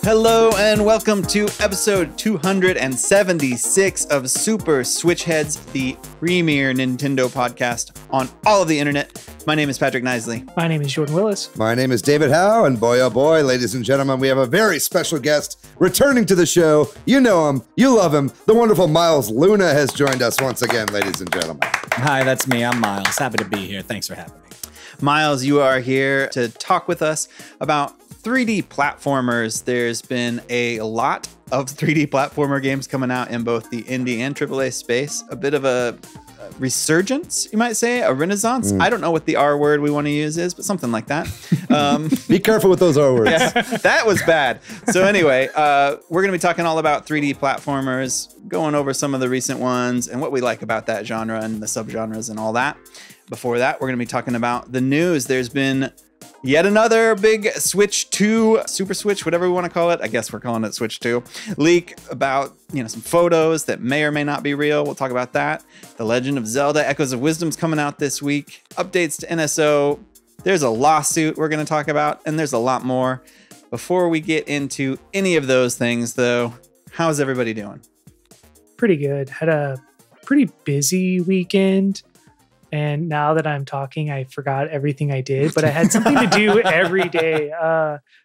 Hello and welcome to episode 276 of Super Switch Headz, the premier Nintendo podcast on all of the internet. My name is Patrick Knisley. My name is Jordan Willis. My name is David Howe, and boy, oh boy, ladies and gentlemen, we have a very special guest returning to the show. You know him, you love him. The wonderful Miles Luna has joined us once again, ladies and gentlemen. Hi, that's me. I'm Miles. Happy to be here. Thanks for having me. Miles, you are here to talk with us about 3D platformers. There's been a lot of 3D platformer games coming out in both the indie and AAA space. A bit of a resurgence, you might say, a renaissance. I don't know what the R word we want to use is, but something like that. Be careful with those R words. Yeah, that was bad. So anyway, we're going to be talking all about 3D platformers, going over some of the recent ones and what we like about that genre and the subgenres and all that. Before that, we're going to be talking about the news. There's been yet another big Switch 2, Super Switch, whatever we want to call it. I guess we're calling it Switch 2. Leak about, some photos that may or may not be real. We'll talk about that. The Legend of Zelda Echoes of Wisdom's coming out this week. Updates to NSO. There's a lawsuit we're going to talk about, and there's a lot more. Before we get into any of those things, though, how's everybody doing? Pretty good. Had a pretty busy weekend. And now that I'm talking, I forgot everything I did, but I had something to do every day.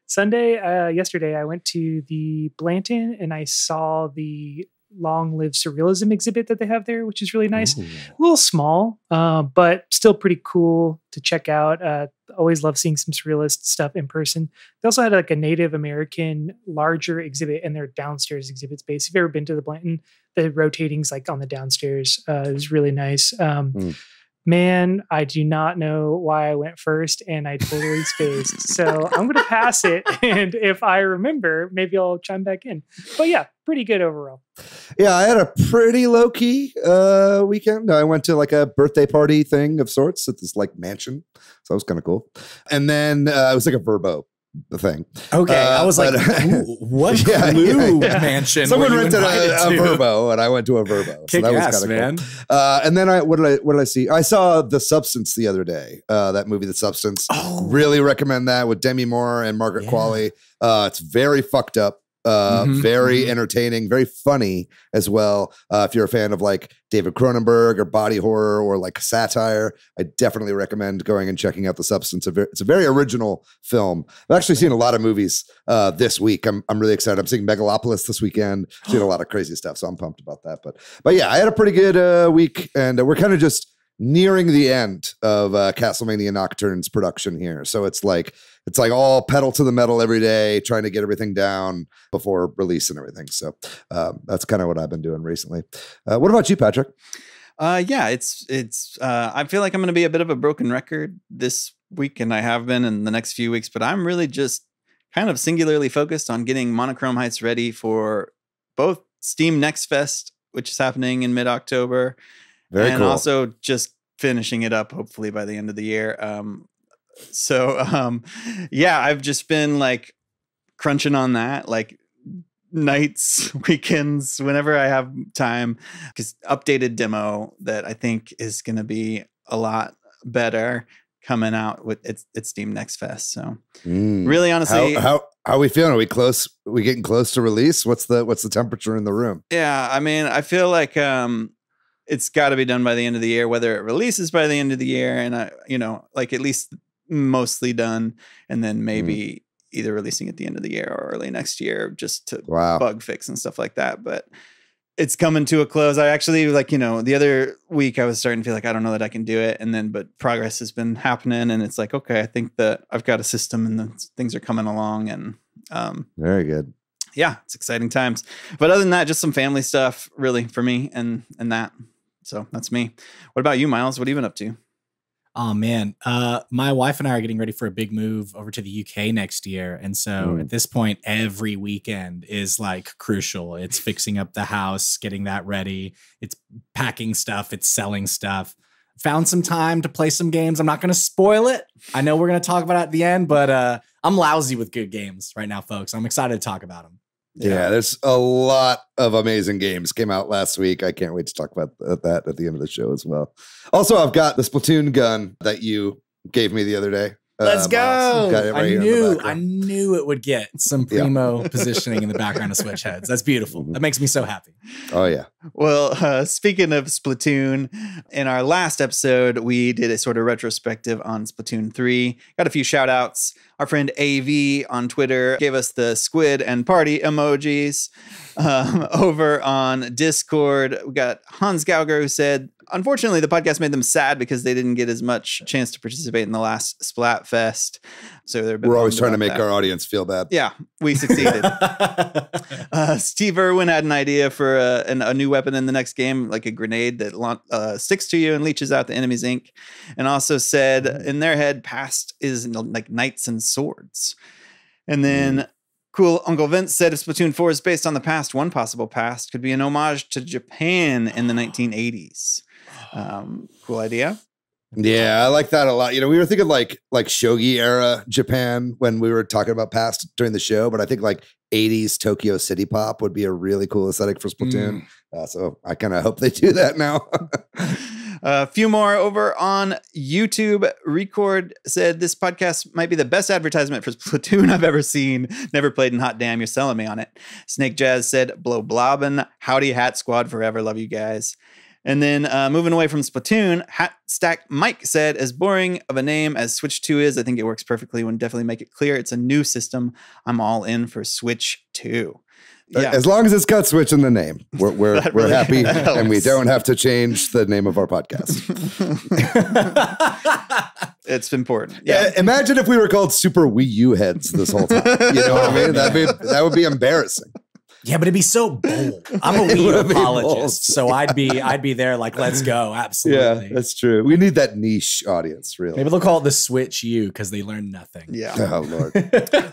Yesterday, I went to the Blanton and I saw the Long Live Surrealism exhibit that they have there, which is really nice. Ooh. A little small, but still pretty cool to check out. Always love seeing some surrealist stuff in person. They also had like a Native American larger exhibit in their downstairs exhibit space. If you've ever been to the Blanton, the rotating's like on the downstairs. It was really nice. Man, I do not know why I went first and I totally spaced. So I'm going to pass it. And if I remember, maybe I'll chime back in. But yeah, pretty good overall. Yeah, I had a pretty low-key weekend. I went to like a birthday party thing of sorts at this like mansion. So that was kind of cool. And then it was like a Verbo thing. Okay, I was like, what mansion? Someone rented a Verbo, and I went to a Verbo. Kick so that ass, was kind man. of cool. And then what did I see? I saw The Substance the other day. That movie, The Substance. Oh. Really recommend that with Demi Moore and Margaret Qualley. It's very fucked up. Very entertaining, very funny as well. If you're a fan of like David Cronenberg or body horror or like satire, I definitely recommend going and checking out The Substance. It's a very original film. I've actually seen a lot of movies this week. I'm really excited. I'm seeing Megalopolis this weekend. Seeing a lot of crazy stuff, so I'm pumped about that. But yeah, I had a pretty good week, and we're kind of just nearing the end of Castlevania Nocturne's production here. So it's like all pedal to the metal every day, trying to get everything down before release and everything. So that's kind of what I've been doing recently. What about you, Patrick? Yeah, it's I feel like I'm going to be a bit of a broken record this week, and I have been in the next few weeks, but I'm really just kind of singularly focused on getting Monochrome Heights ready for both Steam Next Fest, which is happening in mid-October, Very cool. Also just finishing it up hopefully by the end of the year. Yeah, I've just been like crunching on that, like nights, weekends, whenever I have time, because updated demo that I think is going to be a lot better coming out with its Steam Next Fest. So really, honestly, how are we feeling? Are we close? Are we getting close to release? What's the temperature in the room? Yeah, I mean, I feel like it's got to be done by the end of the year, whether it releases by the end of the year, and like at least mostly done, and then maybe either releasing at the end of the year or early next year, just to bug fix and stuff like that. But it's coming to a close. I actually the other week I was starting to feel like I don't know that I can do it, but progress has been happening, and it's like, okay, I think that I've got a system and the things are coming along, and very good. Yeah, it's exciting times. But other than that, just some family stuff really for me and that. So that's me. What about you, Miles? What have you been up to? Oh man, my wife and I are getting ready for a big move over to the UK next year. And so at this point, every weekend is like crucial. It's fixing up the house, getting that ready. It's packing stuff. It's selling stuff. Found some time to play some games. I'm not going to spoil it. I know we're going to talk about it at the end, but I'm lousy with good games right now, folks. I'm excited to talk about them. Yeah, there's a lot of amazing games came out last week. I can't wait to talk about that at the end of the show as well. Also, I've got the Splatoon gun that you gave me the other day. Let's go. Got it right I knew it would get some primo positioning in the background of Switch Headz. That's beautiful. That makes me so happy. Oh, yeah. Well, speaking of Splatoon, in our last episode, we did a sort of retrospective on Splatoon 3. Got a few shout outs. Our friend AV on Twitter gave us the squid and party emojis. Over on Discord, we got Hans Gauger who said, unfortunately, the podcast made them sad because they didn't get as much chance to participate in the last Splatfest. So we're always trying to make our audience feel bad. Yeah, we succeeded. Steve Irwin had an idea for a new weapon in the next game, like a grenade that sticks to you and leeches out the enemy's ink. And also said in their head, past is like knights and swords. And then Cool Uncle Vince said if Splatoon 4 is based on the past, one possible past could be an homage to Japan in the 1980s. Cool idea. Yeah, I like that a lot. You know, we were thinking like shogi era Japan when we were talking about past during the show, but I think like 80s Tokyo City Pop would be a really cool aesthetic for Splatoon. So I kind of hope they do that now. A few more over on YouTube. Record said this podcast might be the best advertisement for Splatoon I've ever seen. Never played, and hot damn, you're selling me on it. Snake Jazz said blow blobbin'. Howdy Hat Squad forever. Love you guys. And then moving away from Splatoon, Hat Stack Mike said, as boring of a name as Switch 2 is, I think it works perfectly when definitely make it clear it's a new system. I'm all in for Switch 2. Yeah. As long as it's got Switch in the name, we're really happy, and we don't have to change the name of our podcast. It's important. Yeah. Imagine if we were called Super Wii U Heads this whole time. You know what I mean? That would be embarrassing. Yeah, but it'd be so bold. I'm a Wii U apologist, so I'd be there like, let's go. Absolutely. Yeah, that's true. We need that niche audience, really. Maybe they'll call it the Switch U because they learned nothing. Yeah. Oh, Lord.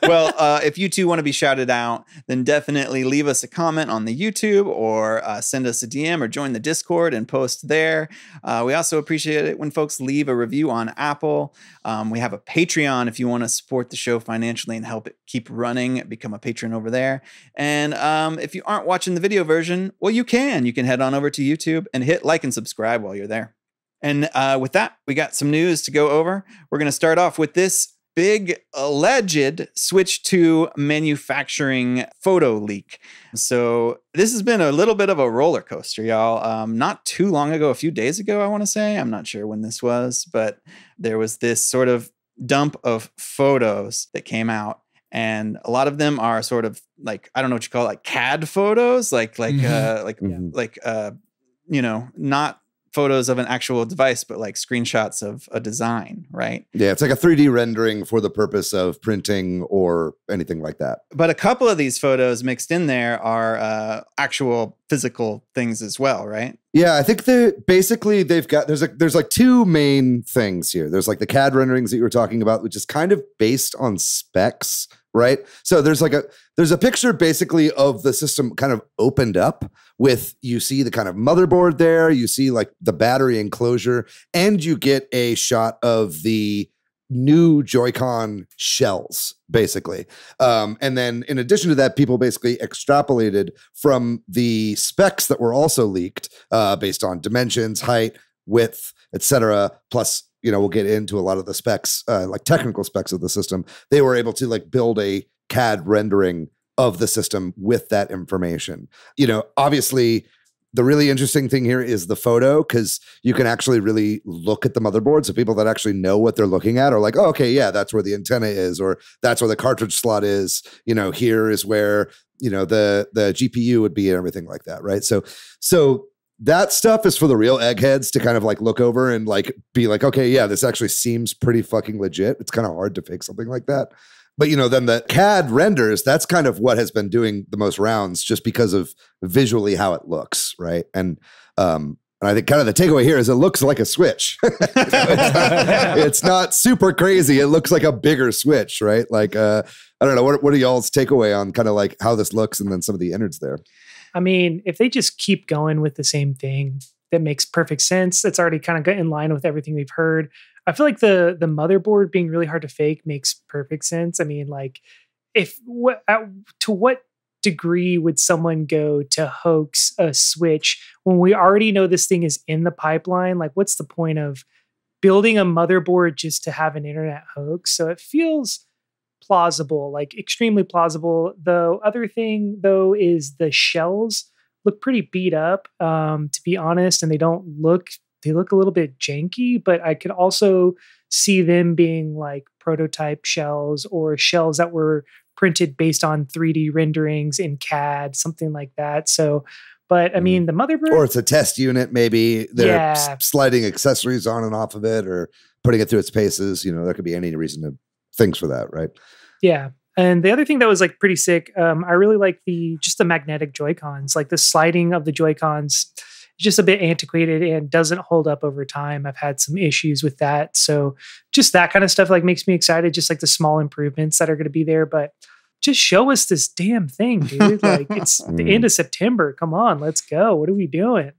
Well, if you two want to be shouted out, then definitely leave us a comment on the YouTube or send us a DM or join the Discord and post there. We also appreciate it when folks leave a review on Apple. We have a Patreon if you want to support the show financially and help it keep running. Become a patron over there. And if you aren't watching the video version, well, you can. You can head on over to YouTube and hit like and subscribe while you're there. And with that, we got some news to go over. We're going to start off with this big alleged Switch 2 manufacturing photo leak. So this has been a little bit of a roller coaster, y'all. Not too long ago, a few days ago, I want to say. I'm not sure when this was, but there was this sort of dump of photos that came out. And a lot of them are sort of like, I don't know what you call it, like CAD photos, you know, not photos of an actual device, but like screenshots of a design, right? Yeah, it's like a 3D rendering for the purpose of printing or anything like that. But a couple of these photos mixed in there are actual physical things as well, right? Yeah, I think they've got there's like two main things here. There's like the CAD renderings that you were talking about, which is kind of based on specs, right? So there's a picture basically of the system kind of opened up with, you see the kind of motherboard there, you see like the battery enclosure, and you get a shot of the new Joy-Con shells, basically. And then in addition to that, people basically extrapolated from the specs that were also leaked based on dimensions, height, width, etc. Plus, you know, we'll get into a lot of the specs, like technical specs of the system. They were able to like build a CAD rendering of the system with that information. You know, obviously, the really interesting thing here is the photo, because you can actually really look at the motherboard. So people that actually know what they're looking at are like, oh, okay, yeah, that's where the antenna is, or that's where the cartridge slot is. You know, here is where, you know, the GPU would be and everything like that, right? So that stuff is for the real eggheads to kind of like look over and like be like, okay, yeah, this actually seems pretty fucking legit. It's kind of hard to fake something like that. But, you know, then the CAD renders, that's kind of what has been doing the most rounds just because of visually how it looks, right? And I think kind of the takeaway here is it looks like a Switch. It's not super crazy. It looks like a bigger Switch, right? Like, I don't know. What are y'all's takeaway on kind of like how this looks and then some of the innards there? I mean, if they just keep going with the same thing, that makes perfect sense. It's already kind of in line with everything we've heard. I feel like the motherboard being really hard to fake makes perfect sense. I mean, like, to what degree would someone go to hoax a Switch when we already know this thing is in the pipeline? Like, what's the point of building a motherboard just to have an internet hoax? So it feels plausible, like extremely plausible. The other thing, though, is the shells look pretty beat up, to be honest, and they look a little bit janky, but I could also see them being like prototype shells or shells that were printed based on 3D renderings in CAD, something like that. So, but I mean, the motherboard, or it's a test unit, maybe they're sliding accessories on and off of it or putting it through its paces. You know, there could be any reason to things for that, right? Yeah. And the other thing that was like pretty sick, I really like the magnetic Joy-Cons, like the sliding of the Joy-Cons, just a bit antiquated and doesn't hold up over time. I've had some issues with that. So just that kind of stuff like makes me excited, just like the small improvements that are going to be there. But just show us this damn thing, dude. Like it's the end of September. Come on, let's go. What are we doing?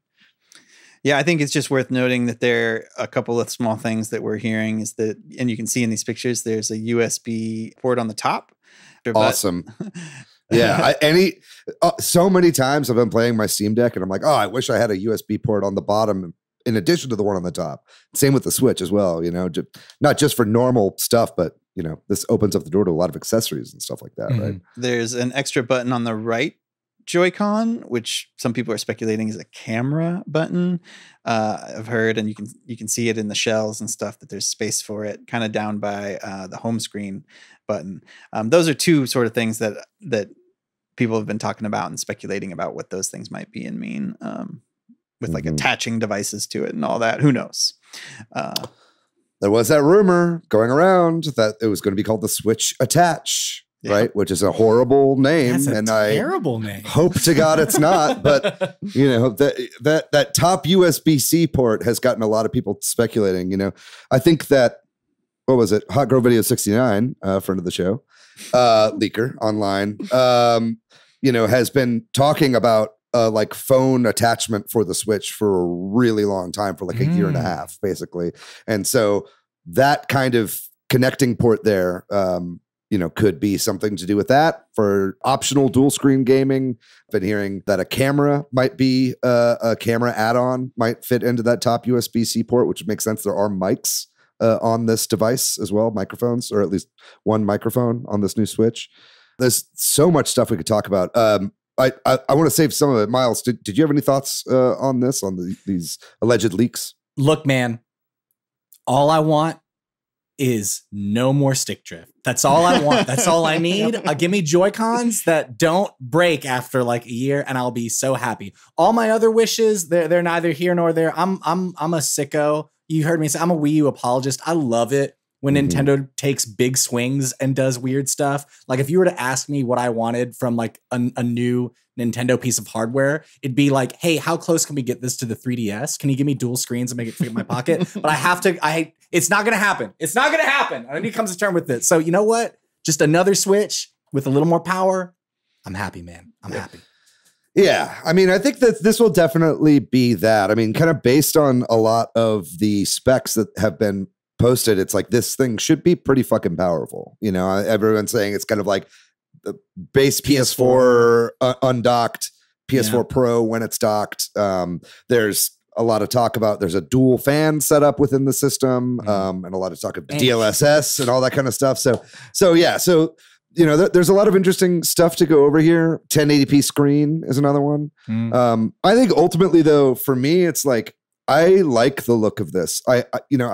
Yeah, I think it's just worth noting that there are a couple of small things that we're hearing is that, and you can see in these pictures, there's a USB port on the top. Awesome. Yeah. So many times I've been playing my Steam Deck and I'm like, oh, I wish I had a USB port on the bottom in addition to the one on the top. Same with the Switch as well, you know, not just for normal stuff, but you know, this opens up the door to a lot of accessories and stuff like that, right? There's an extra button on the right Joy-Con, which some people are speculating is a camera button. I've heard, and you can see it in the shells and stuff, that there's space for it, kind of down by the home screen button. Those are two sort of things that people have been talking about and speculating about what those things might be and mean, with like attaching devices to it and all that. Who knows? There was that rumor going around that it was going to be called the Switch Attach. Yeah. Right, which is a horrible name, and terrible name. Hope to God it's not. But you know that top USB-C port has gotten a lot of people speculating. You know, I think that what was it? Hot Girl Video 69, friend of the show, leaker online, you know, has been talking about like phone attachment for the Switch for a really long time, for like a year and a half, basically. And so that kind of connecting port there. You know, could be something to do with that for optional dual screen gaming. Been hearing that a camera might be a camera add-on might fit into that top USB-C port, which makes sense. There are mics on this device as well, microphones, or at least one microphone on this new Switch. There's so much stuff we could talk about. I want to save some of it. Miles, did you have any thoughts on this, on these alleged leaks? Look, man, all I want is no more stick drift. That's all I want. That's all I need. Give me Joy-Cons that don't break after like a year, and I'll be so happy. All my other wishes, they're neither here nor there. I'm a sicko. You heard me say I'm a Wii U apologist. I love it when Nintendo takes big swings and does weird stuff. Like if you were to ask me what I wanted from like a new Nintendo piece of hardware, it'd be like, hey, how close can we get this to the 3DS? Can you give me dual screens and make it fit in my pocket? But it's not going to happen. It's not going to happen. I need to come to terms with it. So you know what? Just another Switch with a little more power. I'm happy, man. I'm happy. Yeah. I mean, I think that this will definitely be that. I mean, kind of based on a lot of the specs that have been posted, it's like this thing should be pretty fucking powerful. You know, everyone's saying it's kind of like the base PS4 undocked, PS4 Pro when it's docked. There's a lot of talk about there's a dual fan setup within the system, and a lot of talk of DLSS and all that kind of stuff. So yeah, so you know, there's a lot of interesting stuff to go over here. 1080p screen is another one. I think ultimately, though, for me, it's like I like the look of this. I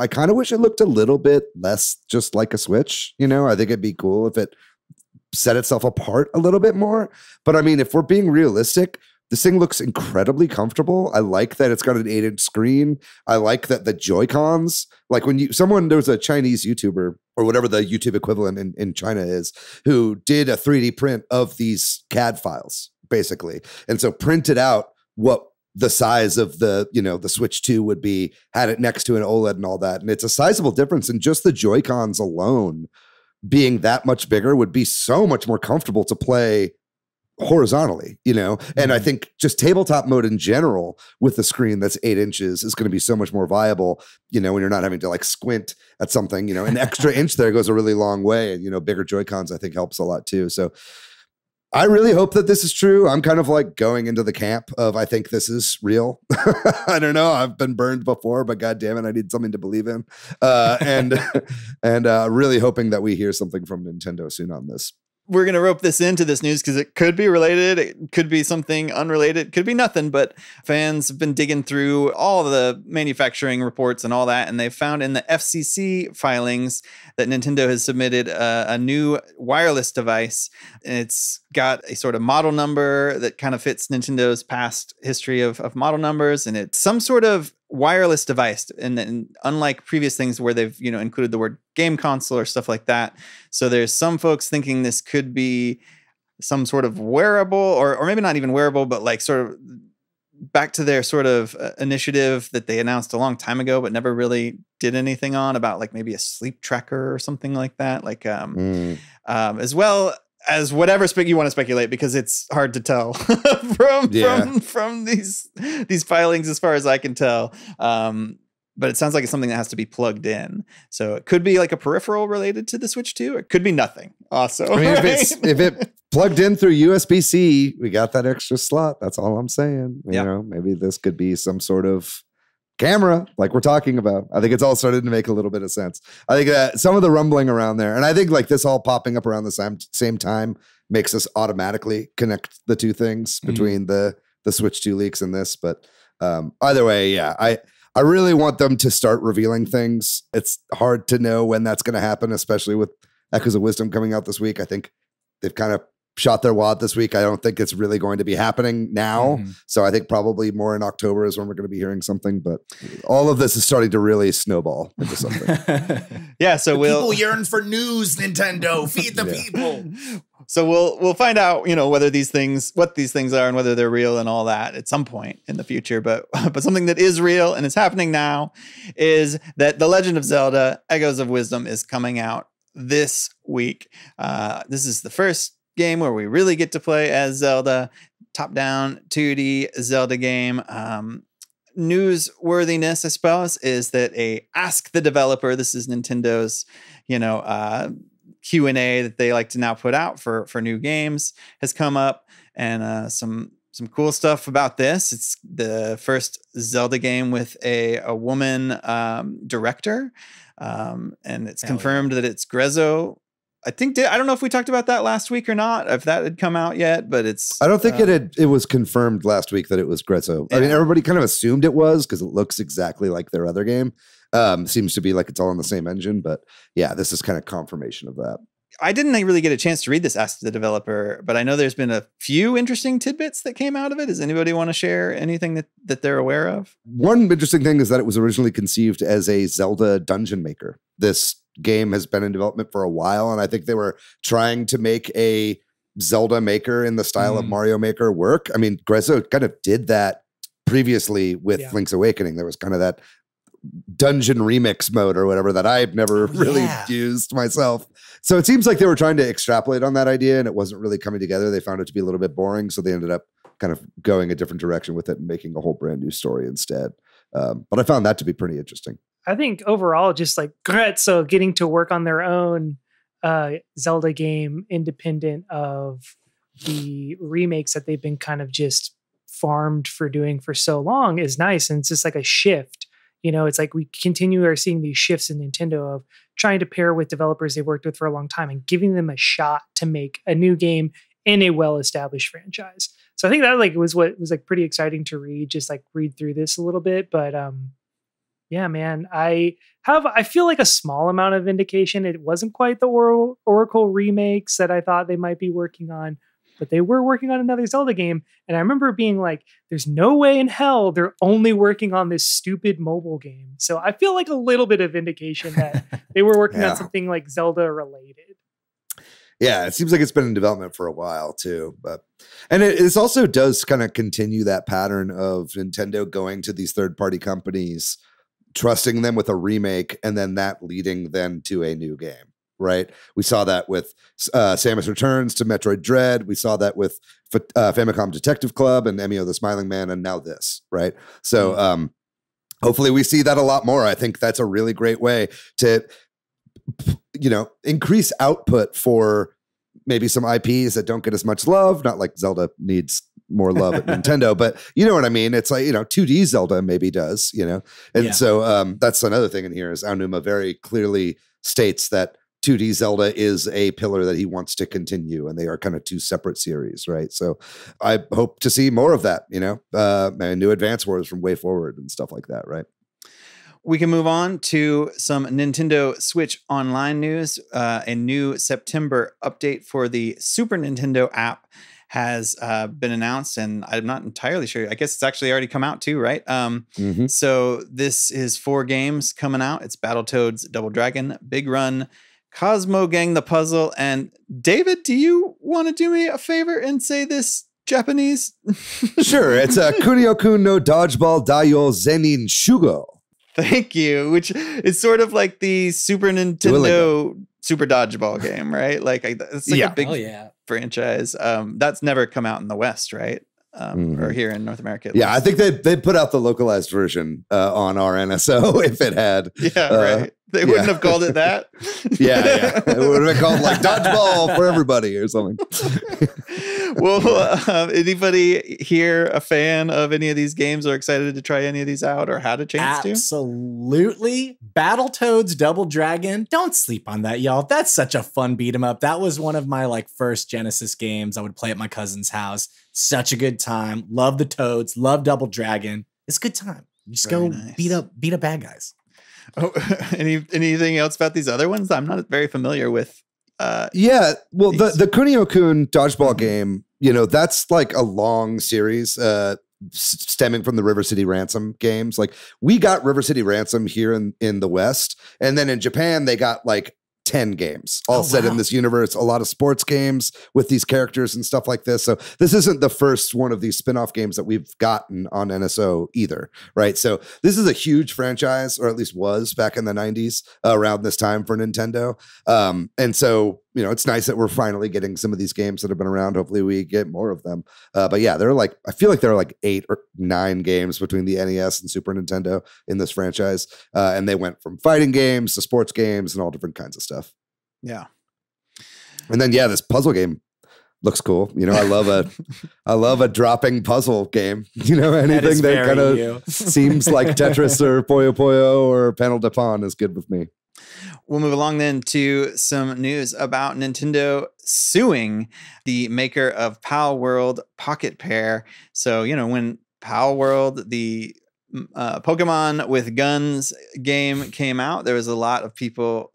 kind of wish it looked a little bit less just like a Switch. You know, I think it'd be cool if it set itself apart a little bit more. But I mean, if we're being realistic, this thing looks incredibly comfortable. I like that it's got an 8-inch screen. I like that the Joy-Cons, like when there was a Chinese YouTuber or whatever the YouTube equivalent in China is, who did a 3D print of these CAD files, basically. And so printed out what the size of the Switch 2 would be, had it next to an OLED and all that. And it's a sizable difference. And just the Joy-Cons alone being that much bigger would be so much more comfortable to play horizontally, you know. And I think just tabletop mode in general with the screen that's 8 inches is going to be so much more viable, you know, when you're not having to like squint at something. You know, an extra inch there goes a really long way. And, you know, bigger Joy-Cons I think helps a lot too. So I really hope that this is true. I'm kind of like going into the camp of I think this is real. I don't know. I've been burned before, but God damn it, I need something to believe in. And really hoping that we hear something from Nintendo soon on this. We're going to rope this into this news because it could be related. It could be something unrelated. It could be nothing, but fans have been digging through all the manufacturing reports and all that, and they found in the FCC filings that Nintendo has submitted a new wireless device. And it's got a sort of model number that kind of fits Nintendo's past history of model numbers, and it's some sort of wireless device, and unlike previous things where they've included the word game console or stuff like that. So there's some folks thinking this could be some sort of wearable, or maybe not even wearable, but like sort of back to their sort of initiative that they announced a long time ago but never really did anything on, about like maybe a sleep tracker or something like that, like as well as whatever you want to speculate, because it's hard to tell from these filings as far as I can tell. But it sounds like it's something that has to be plugged in. So it could be like a peripheral related to the Switch 2. It could be nothing. Also, I mean, if it plugged in through USB-C, we got that extra slot. That's all I'm saying. You know, maybe this could be some sort of camera like we're talking about. I think it's all started to make a little bit of sense. I think that some of the rumbling around there, and I think like this all popping up around the same time makes us automatically connect the two things between the Switch 2 leaks and this. But either way, yeah, I really want them to start revealing things. It's hard to know when that's going to happen, especially with Echoes of Wisdom coming out this week. I think they've kind of shot their wad this week. I don't think it's really going to be happening now. So I think probably more in October is when we're going to be hearing something. But all of this is starting to really snowball into something. Yeah, so people yearn for news, Nintendo. Feed the people. So we'll find out, what these things are and whether they're real and all that at some point in the future. But something that is real and is happening now is that The Legend of Zelda: Echoes of Wisdom is coming out this week. This is the first game where we really get to play as Zelda, top-down 2D Zelda game. Newsworthiness, I suppose, is that Ask the Developer, this is Nintendo's, Q&A that they like to now put out for new games, has come up, and some cool stuff about this. It's the first Zelda game with a woman director, and it's confirmed that it's Grezzo. I don't know if we talked about that last week or not, if that had come out yet, but I don't think it was confirmed last week that it was Grezzo. Yeah. I mean, everybody kind of assumed it was because it looks exactly like their other game. Seems to be like it's all on the same engine, but yeah, this is kind of confirmation of that. I didn't really get a chance to read this Ask the Developer, but I know there's been a few interesting tidbits that came out of it. Does anybody want to share anything that they're aware of? One interesting thing is that it was originally conceived as a Zelda dungeon maker. This game has been in development for a while, and I think they were trying to make a Zelda maker in the style of Mario Maker work. I mean, Grezzo kind of did that previously with Link's Awakening. There was kind of that dungeon remix mode or whatever that I've never really used myself. So it seems like they were trying to extrapolate on that idea, and it wasn't really coming together. They found it to be a little bit boring, so they ended up kind of going a different direction with it and making a whole brand new story instead. But I found that to be pretty interesting. I think overall, just like Grezzo getting to work on their own Zelda game independent of the remakes that they've been kind of just farmed for doing for so long is nice. And it's just like a shift. It's like we are seeing these shifts in Nintendo of trying to pair with developers they've worked with for a long time and giving them a shot to make a new game in a well-established franchise. So I think that was what was like pretty exciting to read through this a little bit. But yeah, man, I feel like a small amount of indication. It wasn't quite the Oracle remakes that I thought they might be working on, but they were working on another Zelda game. And I remember being like, there's no way in hell they're only working on this stupid mobile game. So I feel like a little bit of indication that they were working on something like Zelda related. Yeah, it seems like it's been in development for a while too. And it also does kind of continue that pattern of Nintendo going to these third-party companies, trusting them with a remake, and then that leading then to a new game. Right. We saw that with Samus Returns to Metroid Dread. We saw that with Famicom Detective Club and Emio the Smiling Man, and now this. Right. So hopefully we see that a lot more. I think that's a really great way to, increase output for maybe some IPs that don't get as much love. Not like Zelda needs more love at Nintendo, but you know what I mean? It's like, 2D Zelda maybe does, And so that's another thing in here is Aonuma very clearly states that 2D Zelda is a pillar that he wants to continue, and they are kind of two separate series, right? So I hope to see more of that, and new Advance Wars from Way Forward and stuff like that, right? We can move on to some Nintendo Switch Online news. A new September update for the Super Nintendo app has been announced, and I'm not entirely sure. I guess it's actually already come out too, right? So this is 4 games coming out. It's Battletoads Double Dragon, Big Run, Cosmo Gang the Puzzle, and David, do you want to do me a favor and say this Japanese? Sure. It's a Kunio-kun no Dodgeball Daio Zenin Shugo. Thank you. Which is sort of like the Super Nintendo Super Dodgeball game, right? Like it's like a big franchise. That's never come out in the West, right? Or here in North America. I think they put out the localized version on our NSO if it had. Right. They wouldn't have called it that. It would have been called like Dodgeball for everybody or something. Well, anybody here a fan of any of these games or excited to try any of these out or had a chance to? Absolutely. Battletoads Double Dragon. Don't sleep on that, y'all. That's such a fun beat 'em up. That was one of my first Genesis games I would play at my cousin's house. Such a good time. Love the Toads. Love Double Dragon. It's a good time. You just go beat up bad guys. Oh, anything else about these other ones? I'm not very familiar with. Well, the Kunio-kun dodgeball game, that's like a long series stemming from the River City Ransom games. Like we got River City Ransom here in the West, and then in Japan they got like 10 games all set in this universe, a lot of sports games with these characters and stuff like this. So this isn't the first one of these spin-off games that we've gotten on NSO either, right? So this is a huge franchise, or at least was back in the 90s around this time for Nintendo. And so, it's nice that we're finally getting some of these games that have been around. Hopefully we get more of them. But yeah, I feel like there are like 8 or 9 games between the NES and Super Nintendo in this franchise. And they went from fighting games to sports games and all different kinds of stuff. Yeah. And then, this puzzle game looks cool. I love a dropping puzzle game. Anything that kind of seems like Tetris or Puyo Puyo or Panel de Pon is good with me. We'll move along then to some news about Nintendo suing the maker of Palworld Pocket Pair. So, when Palworld, the Pokemon with guns game came out, there was a lot of people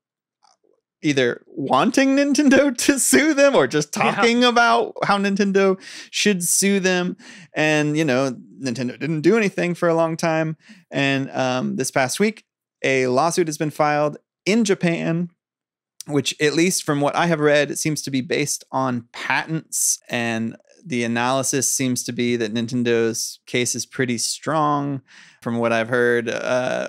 either wanting Nintendo to sue them or just talking about how Nintendo should sue them. And, Nintendo didn't do anything for a long time. And this past week, a lawsuit has been filed in Japan, which, at least from what I have read, it seems to be based on patents, and the analysis seems to be that Nintendo's case is pretty strong from what I've heard.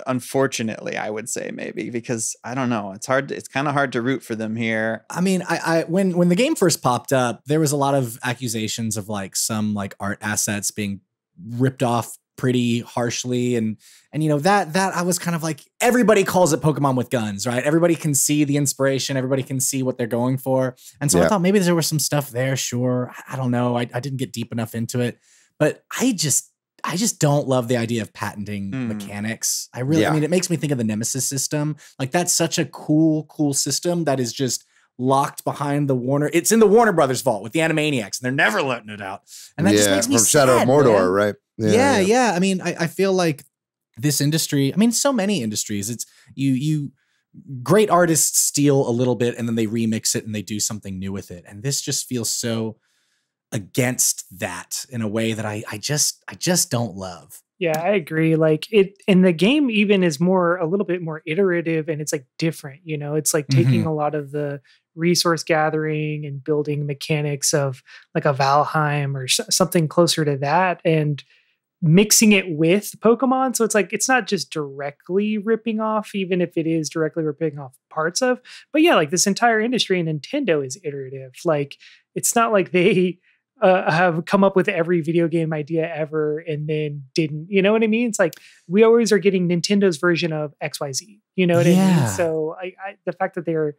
Unfortunately, I would say maybe, because I don't know. It's kind of hard to root for them here. I mean, I when the game first popped up, there was a lot of accusations of some art assets being ripped off pretty harshly, and that I was kind of like, everybody calls it Pokemon with guns, right? Everybody can see the inspiration, everybody can see what they're going for, and so I thought maybe there was some stuff there. Sure, I don't know, I didn't get deep enough into it, but I just don't love the idea of patenting mechanics. I mean, it makes me think of the Nemesis system. Like, that's such a cool system that is just locked behind the Warner. It's in the Warner Brothers vault with the Animaniacs, and they're never letting it out. And that just makes me sad, Shadow of Mordor, man. right? Yeah. I mean, I feel like this industry, I mean, so many industries, it's you great artists steal a little bit and then they remix it and they do something new with it. And this just feels so against that in a way that I just don't love. Yeah, I agree. Like and the game even is a little bit more iterative, and it's like different, it's like taking a lot of the resource gathering and building mechanics of like a Valheim or something closer to that, and mixing it with Pokemon. So it's like, it's not just directly ripping off, even if it is directly ripping off parts of, but yeah, like this entire industry and Nintendo is iterative. Like, it's not like they have come up with every video game idea ever and then didn't, you know what I mean? It's like, we always are getting Nintendo's version of XYZ, you know what I mean? So the fact that they're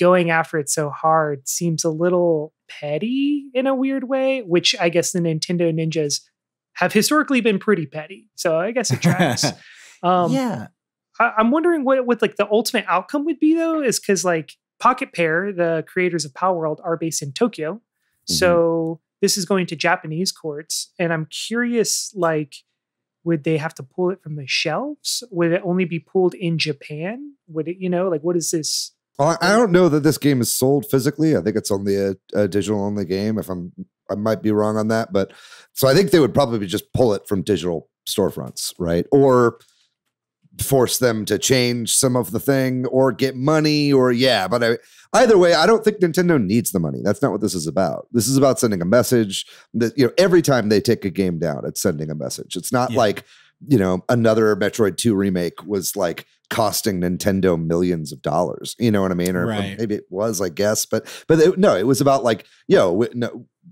going after it so hard seems a little petty in a weird way, which I guess the Nintendo ninjas have historically been pretty petty. So I guess it tracks. Yeah. I'm wondering what like the ultimate outcome would be though, is because like Pocket Pair, the creators of Palworld, are based in Tokyo. Mm-hmm. So this is going to Japanese courts. And I'm curious, like, would they have to pull it from the shelves? Would it only be pulled in Japan? Would it, like, what is this? Well, I don't know that this game is sold physically. I think it's only a digital only game. I might be wrong on that, but so I think they would probably just pull it from digital storefronts, right? Or force them to change some of the thing or get money but either way, I don't think Nintendo needs the money. That's not what this is about. This is about sending a message that, every time they take a game down, it's sending a message. It's not like, another Metroid 2 remake was like costing Nintendo millions of dollars. You know what I mean? Or maybe it was, I guess, but it was about like,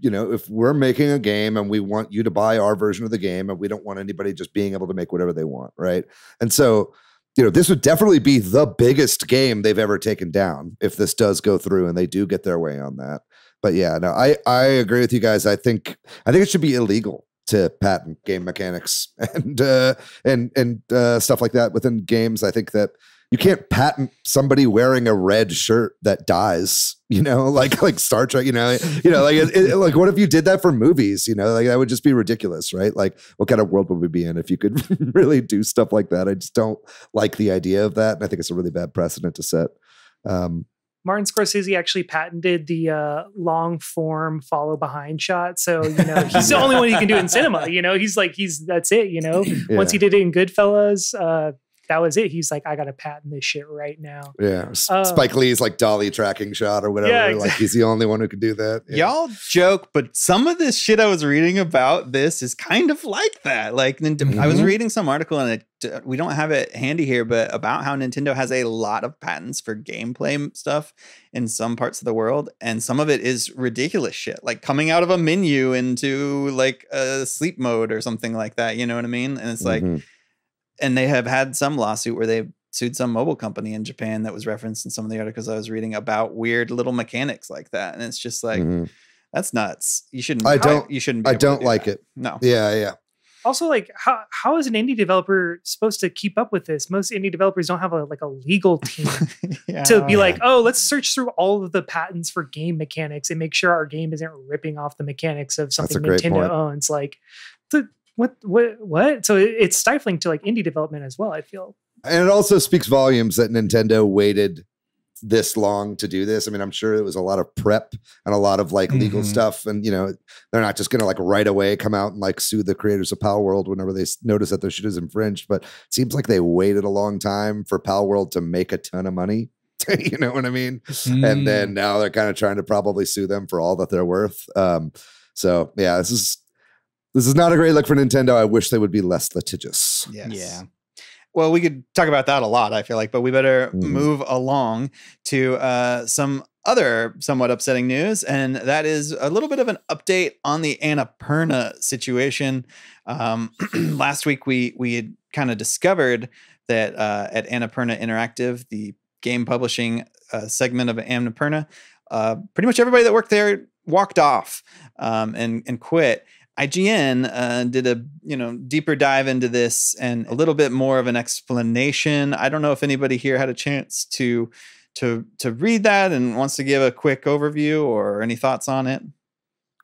if we're making a game and we want you to buy our version of the game and we don't want anybody just being able to make whatever they want, right? And so, this would definitely be the biggest game they've ever taken down if this does go through and they do get their way on that. But yeah, no, I agree with you guys. I think it should be illegal to patent game mechanics and stuff like that within games. I think that you can't patent somebody wearing a red shirt that dies, like Star Trek, like what if you did that for movies, like that would just be ridiculous, right? Like what kind of world would we be in if you could really do stuff like that? I just don't like the idea of that. And I think it's a really bad precedent to set. Martin Scorsese actually patented the long form follow behind shot. So, he's the only one who can do it in cinema. That's it, Once he did it in Goodfellas, that was it. He's like, I got to patent this shit right now. Yeah. Spike Lee's like dolly tracking shot or whatever. Yeah, exactly. Like he's the only one who could do that. Yeah. Y'all joke, but some of this shit I was reading about this is kind of like that. Like I was reading some article and we don't have it handy here, but about how Nintendo has a lot of patents for gameplay stuff in some parts of the world. And some of it is ridiculous shit, like coming out of a menu into like a sleep mode or something like that. You know what I mean? And it's like, and they have had some lawsuit where they sued some mobile company in Japan that was referenced in some of the articles I was reading about weird little mechanics like that. And it's just like, that's nuts. You shouldn't. I don't like it. No. Yeah. Also, like, how is an indie developer supposed to keep up with this? Most indie developers don't have a legal team to be like, oh, let's search through all of the patents for game mechanics and make sure our game isn't ripping off the mechanics of something Nintendo owns. Like, what? So it's stifling to like indie development as well, I feel. And it also speaks volumes that Nintendo waited this long to do this. I mean, I'm sure it was a lot of prep and a lot of like legal stuff. And, they're not just going to like right away come out and like sue the creators of Palworld whenever they notice that their shit is infringed. But it seems like they waited a long time for Palworld to make a ton of money. You know what I mean? And then now they're kind of trying to probably sue them for all that they're worth. So yeah, this is not a great look for Nintendo. I wish they would be less litigious. Yes. Yeah. Well, we could talk about that a lot, I feel like, but we better move along to some other somewhat upsetting news. And that is a little bit of an update on the Annapurna situation. Last week, we had kind of discovered that at Annapurna Interactive, the game publishing segment of Annapurna, pretty much everybody that worked there walked off and quit. IGN did a deeper dive into this and a little bit more of an explanation. I don't know if anybody here had a chance to read that and wants to give a quick overview or any thoughts on it.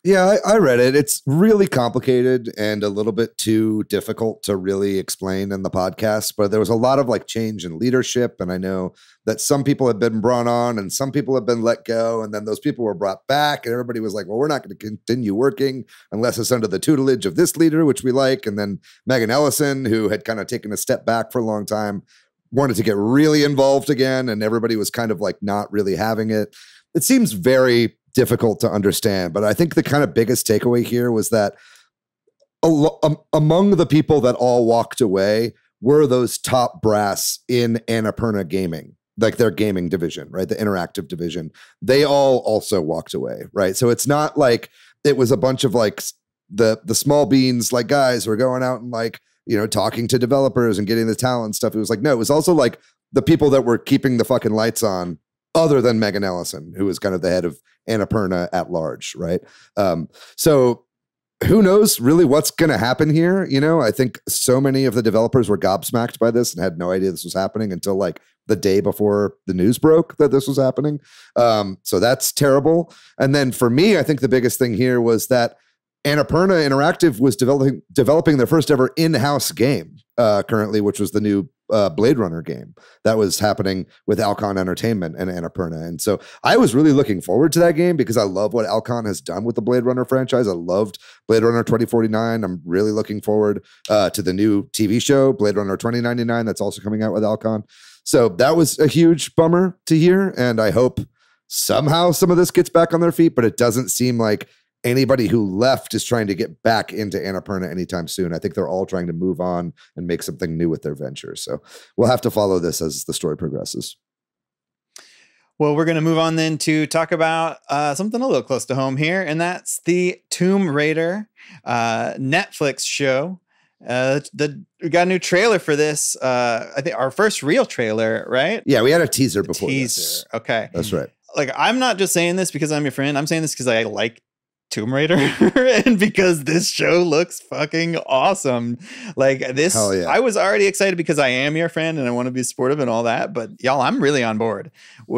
Yeah, I read it. It's really complicated and a little bit too difficult to really explain in the podcast, but there was a lot of like change in leadership. And I know that some people have been brought on and some people have been let go. And then those people were brought back and everybody was like, well, we're not going to continue working unless it's under the tutelage of this leader, which we like. And then Megan Ellison, who had kind of taken a step back for a long time, wanted to get really involved again. And everybody was kind of like not really having it. It seems very difficult to understand, but I think the kind of biggest takeaway here was that among the people that all walked away were those top brass in Annapurna Gaming, like their gaming division, right? The interactive division. They all also walked away, right? So it's not like it was a bunch of like the small beans, like guys who are going out and like, talking to developers and getting the talent stuff. It was like, no, it was also like the people that were keeping the fucking lights on other than Megan Ellison, who is kind of the head of Annapurna at large, right? So who knows really what's going to happen here? You know, I think so many of the developers were gobsmacked by this and had no idea this was happening until like the day before the news broke that this was happening. So that's terrible. And then for me, I think the biggest thing here was that Annapurna Interactive was developing their first ever in-house game currently, which was the new Blade Runner game that was happening with Alcon Entertainment and Annapurna. And so I was really looking forward to that game because I love what Alcon has done with the Blade Runner franchise. I loved Blade Runner 2049. I'm really looking forward to the new TV show, Blade Runner 2099, that's also coming out with Alcon. So that was a huge bummer to hear. And I hope somehow some of this gets back on their feet, but it doesn't seem like anybody who left is trying to get back into Annapurna anytime soon. I think they're all trying to move on and make something new with their ventures. So we'll have to follow this as the story progresses. Well, we're going to move on then to talk about something a little close to home here, and that's the Tomb Raider Netflix show. We got a new trailer for this. I think our first real trailer, right? Yeah, we had a teaser before this. Okay. That's right. Like, I'm not just saying this because I'm your friend. I'm saying this because I like Tomb Raider and because this show looks fucking awesome. Like this, yeah. I was already excited because I am your friend and I want to be supportive and all that, but y'all, I'm really on board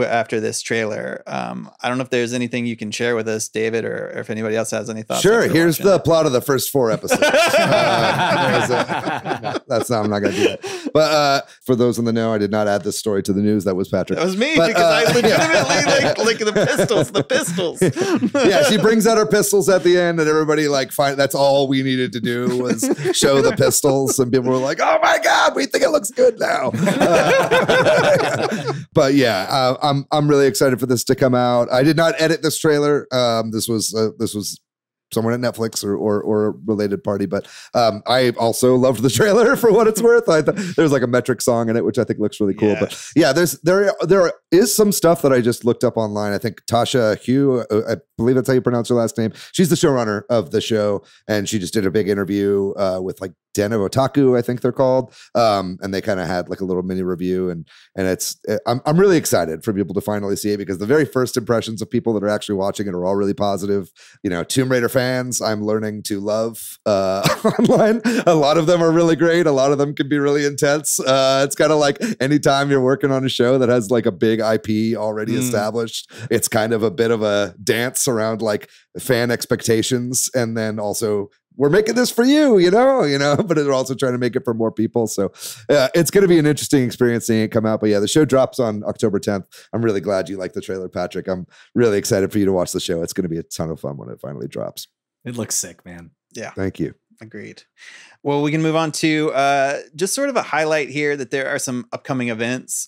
after this trailer. I don't know if there's anything you can share with us, David, or if anybody else has any thoughts. Sure. Here's the plot of the first 4 episodes. That's not, I'm not going to do that. But for those in the know, I did not add this story to the news. That was Patrick. That was me because I legitimately like the pistols. Yeah, she brings out her pistols at the end and everybody like that's all we needed to do was show the pistols and people were like, oh my God, we think it looks good now. But yeah, I'm really excited for this to come out. I did not edit this trailer. This was someone at Netflix or a related party, but I also loved the trailer for what it's worth. I thought there's like a metric song in it, which I think looks really cool. Yes. But yeah, there is some stuff that I just looked up online. I think Tasha Hugh, I believe that's how you pronounce her last name. She's the showrunner of the show, and she just did a big interview with like Den of Otaku, I think they're called, and they kind of had like a little mini review, and I'm really excited for people to finally see it because the very first impressions of people that are actually watching it are all really positive. You know, Tomb Raider fans, I'm learning to love online. A lot of them are really great. A lot of them can be really intense. It's kind of like anytime you're working on a show that has like a big IP already established, it's kind of a bit of a dance around like fan expectations, and then also we're making this for you, you know, but they're also trying to make it for more people. So it's going to be an interesting experience seeing it come out. But yeah, the show drops on October 10th. I'm really glad you like the trailer, Patrick. I'm really excited for you to watch the show. It's going to be a ton of fun when it finally drops. It looks sick, man. Yeah. Thank you. Agreed. Well, we can move on to just sort of a highlight here that there are some upcoming events.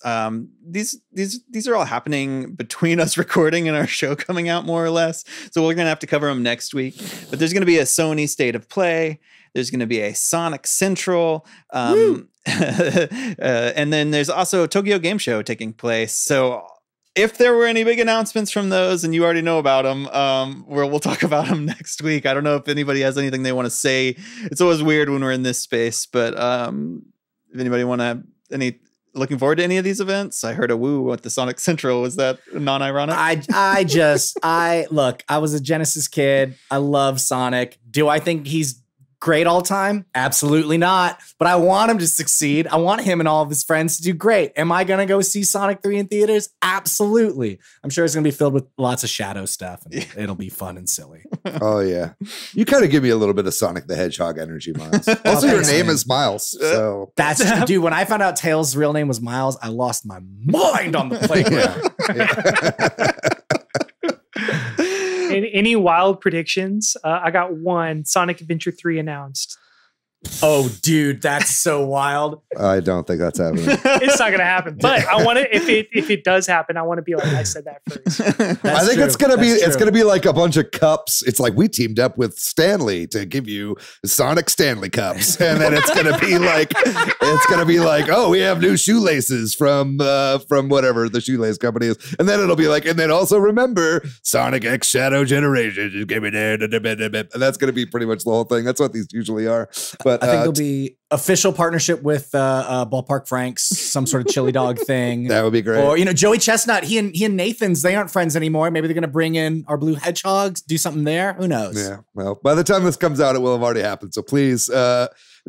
These are all happening between us recording and our show coming out, more or less. So we're going to have to cover them next week. But there's going to be a Sony State of Play. There's going to be a Sonic Central. And then there's also a Tokyo Game Show taking place. So if there were any big announcements from those and you already know about them, we'll talk about them next week. I don't know if anybody has anything they want to say. It's always weird when we're in this space, but if anybody want to looking forward to any of these events? I heard a woo at the Sonic Central. Was that non-ironic? Look, I was a Genesis kid. I love Sonic. Do I think he's great all time? Absolutely not. But I want him to succeed. I want him and all of his friends to do great. Am I going to go see Sonic 3 in theaters? Absolutely. I'm sure it's going to be filled with lots of shadow stuff, and it'll be fun and silly. Oh, yeah. You kind of give me a little bit of Sonic the Hedgehog energy, Miles. Also, your name is Miles. So that's dude, when I found out Tails' real name was Miles, I lost my mind on the playground. Any wild predictions? I got one. Sonic Adventure 3 announced. Oh, dude, that's so wild. I don't think that's happening. It's not going to happen. But I want to. If it does happen, I want to be like, I said that first. I think it's gonna be like a bunch of cups. It's like we teamed up with Stanley to give you Sonic Stanley cups, and then it's gonna be like, oh, we have new shoelaces from whatever the shoelace company is, and then it'll be like, and then also remember Sonic X Shadow Generation. Just give me there, and that's gonna be pretty much the whole thing. That's what these usually are. But I think there'll be official partnership with Ballpark Franks, some sort of chili dog thing. That would be great. Or, Joey Chestnut, he and Nathan's, they aren't friends anymore. Maybe they're going to bring in our blue hedgehogs, do something there. Who knows? Yeah. Well, by the time this comes out, it will have already happened. So please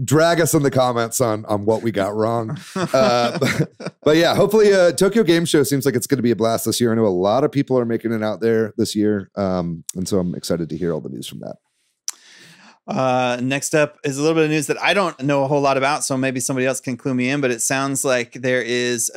drag us in the comments on what we got wrong. But yeah, hopefully Tokyo Game Show seems like it's going to be a blast this year. I know a lot of people are making it out there this year. And so I'm excited to hear all the news from that. Next up is a little bit of news that I don't know a whole lot about, so maybe somebody else can clue me in, but it sounds like there is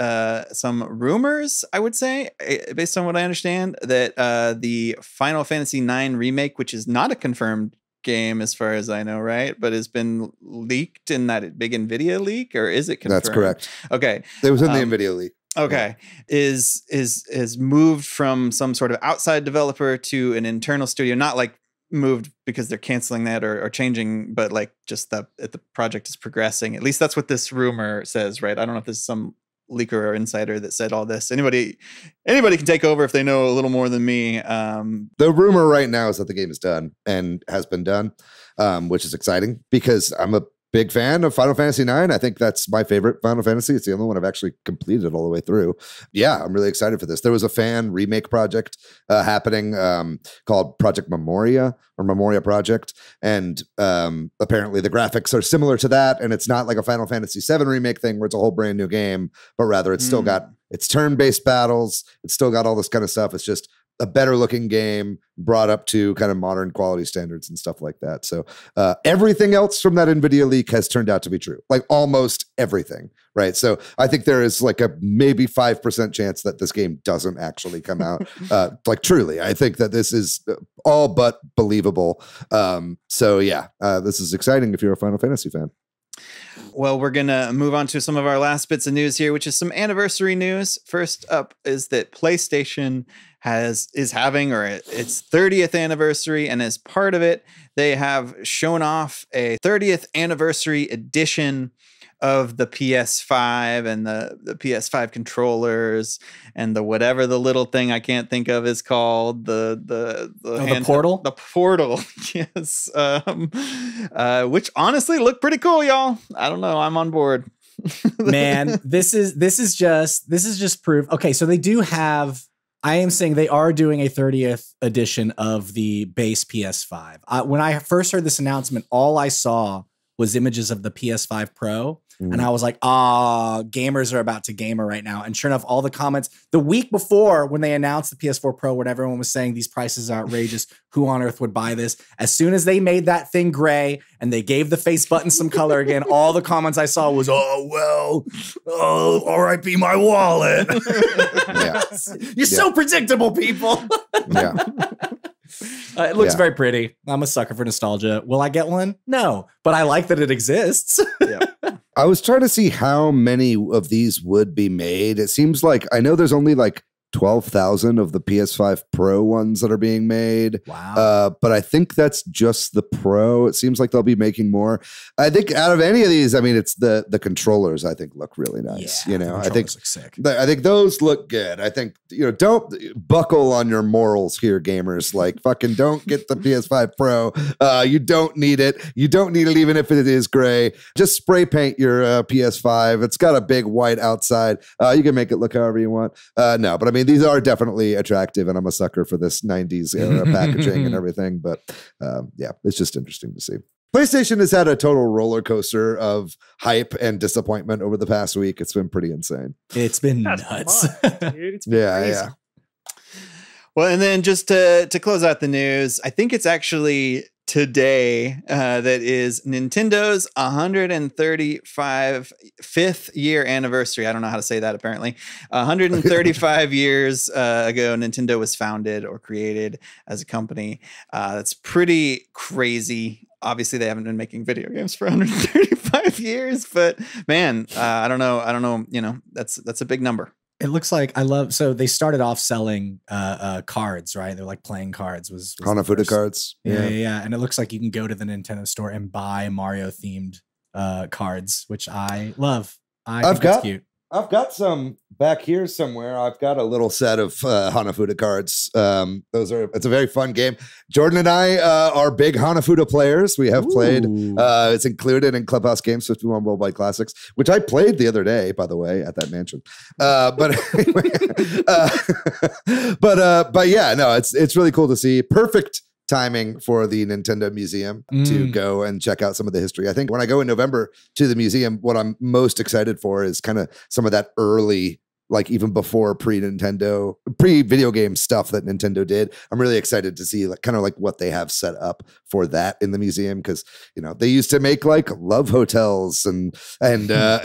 some rumors, I would say, based on what I understand, that the Final Fantasy IX remake, which is not a confirmed game as far as I know, right? But has been leaked in that big NVIDIA leak, or is it confirmed? That's correct. Okay. It was in the NVIDIA leak. Okay. Yeah. Is moved from some sort of outside developer to an internal studio, not like moved because they're canceling that or changing, but like just the project is progressing. At least that's what this rumor says, right? I don't know if there's some leaker or insider that said all this. Anybody can take over if they know a little more than me. The rumor right now is that the game is done and has been done, which is exciting because I'm a big fan of Final Fantasy IX. I think that's my favorite Final Fantasy. It's the only one I've actually completed all the way through. Yeah, I'm really excited for this. There was a fan remake project happening called Project Memoria or Memoria Project. And apparently the graphics are similar to that. And it's not like a Final Fantasy VII remake thing where it's a whole brand new game, but rather it's still got its turn-based battles. It's still got all this kind of stuff. It's just a better looking game brought up to kind of modern quality standards and stuff like that. So everything else from that NVIDIA leak has turned out to be true, like almost everything, right? So I think there is like a maybe 5% chance that this game doesn't actually come out. Like truly, I think that this is all but believable. So yeah, this is exciting if you're a Final Fantasy fan. Well, we're going to move on to some of our last bits of news here, which is some anniversary news. First up is that PlayStation is having its 30th anniversary, and as part of it, they have shown off a 30th anniversary edition of the PS5 and the PS5 controllers and the whatever the little thing I can't think of is called, the portal? The portal, yes. Which honestly looked pretty cool, y'all. I don't know. I'm on board. Man, this is just proof. Okay, so they do have, I am saying they are doing a 30th edition of the base PS5. When I first heard this announcement, all I saw was images of the PS5 Pro. And I was like, gamers are about to gamer right now. And sure enough, all the comments the week before when they announced the PS4 Pro, when everyone was saying these prices are outrageous, who on earth would buy this? As soon as they made that thing gray and they gave the face button some color again, all the comments I saw was, RIP my wallet. Yeah. You're so predictable, people. Yeah. It looks very pretty. I'm a sucker for nostalgia. Will I get one? No, but I like that it exists. Yeah. I was trying to see how many of these would be made. It seems like I know there's only like 12,000 of the PS5 Pro ones that are being made. Wow. But I think that's just the Pro. It seems like they'll be making more. I think out of any of these, I mean, it's the controllers I think look really nice. Yeah, I think look sick. I think those look good. I think, don't buckle on your morals here, gamers. Like fucking don't get the PS5 Pro. You don't need it. You don't need it even if it is gray. Just spray paint your PS5. It's got a big white outside. You can make it look however you want. No, but I mean, these are definitely attractive, and I'm a sucker for this 90s era packaging and everything. But yeah, it's just interesting to see. PlayStation has had a total roller coaster of hype and disappointment over the past week. It's been pretty insane. It's been nuts. Dude. It's been crazy. Yeah. Well, and then just to close out the news, I think it's actually today that is Nintendo's 135th year anniversary. I don't know how to say that, apparently. 135 years ago, Nintendo was founded or created as a company. That's pretty crazy. Obviously, they haven't been making video games for 135 years, but man, I don't know. That's a big number. It looks like so they started off selling cards, right? They're like playing cards was Hanafuda cards. Yeah. And it looks like you can go to the Nintendo store and buy Mario themed cards, which I love. I think that's cute. I've got some back here somewhere. I've got a little set of Hanafuda cards. It's a very fun game. Jordan and I are big Hanafuda players. We have played. It's included in Clubhouse Games 51 Worldwide Classics, which I played the other day, by the way, at that mansion. But yeah, no, it's really cool to see. Perfect timing for the Nintendo Museum to go and check out some of the history. I think when I go in November to the museum, what I'm most excited for is kind of some of that early, like even before pre-video game stuff that Nintendo did. I'm really excited to see kind of like what they have set up for that in the museum, because they used to make like love hotels and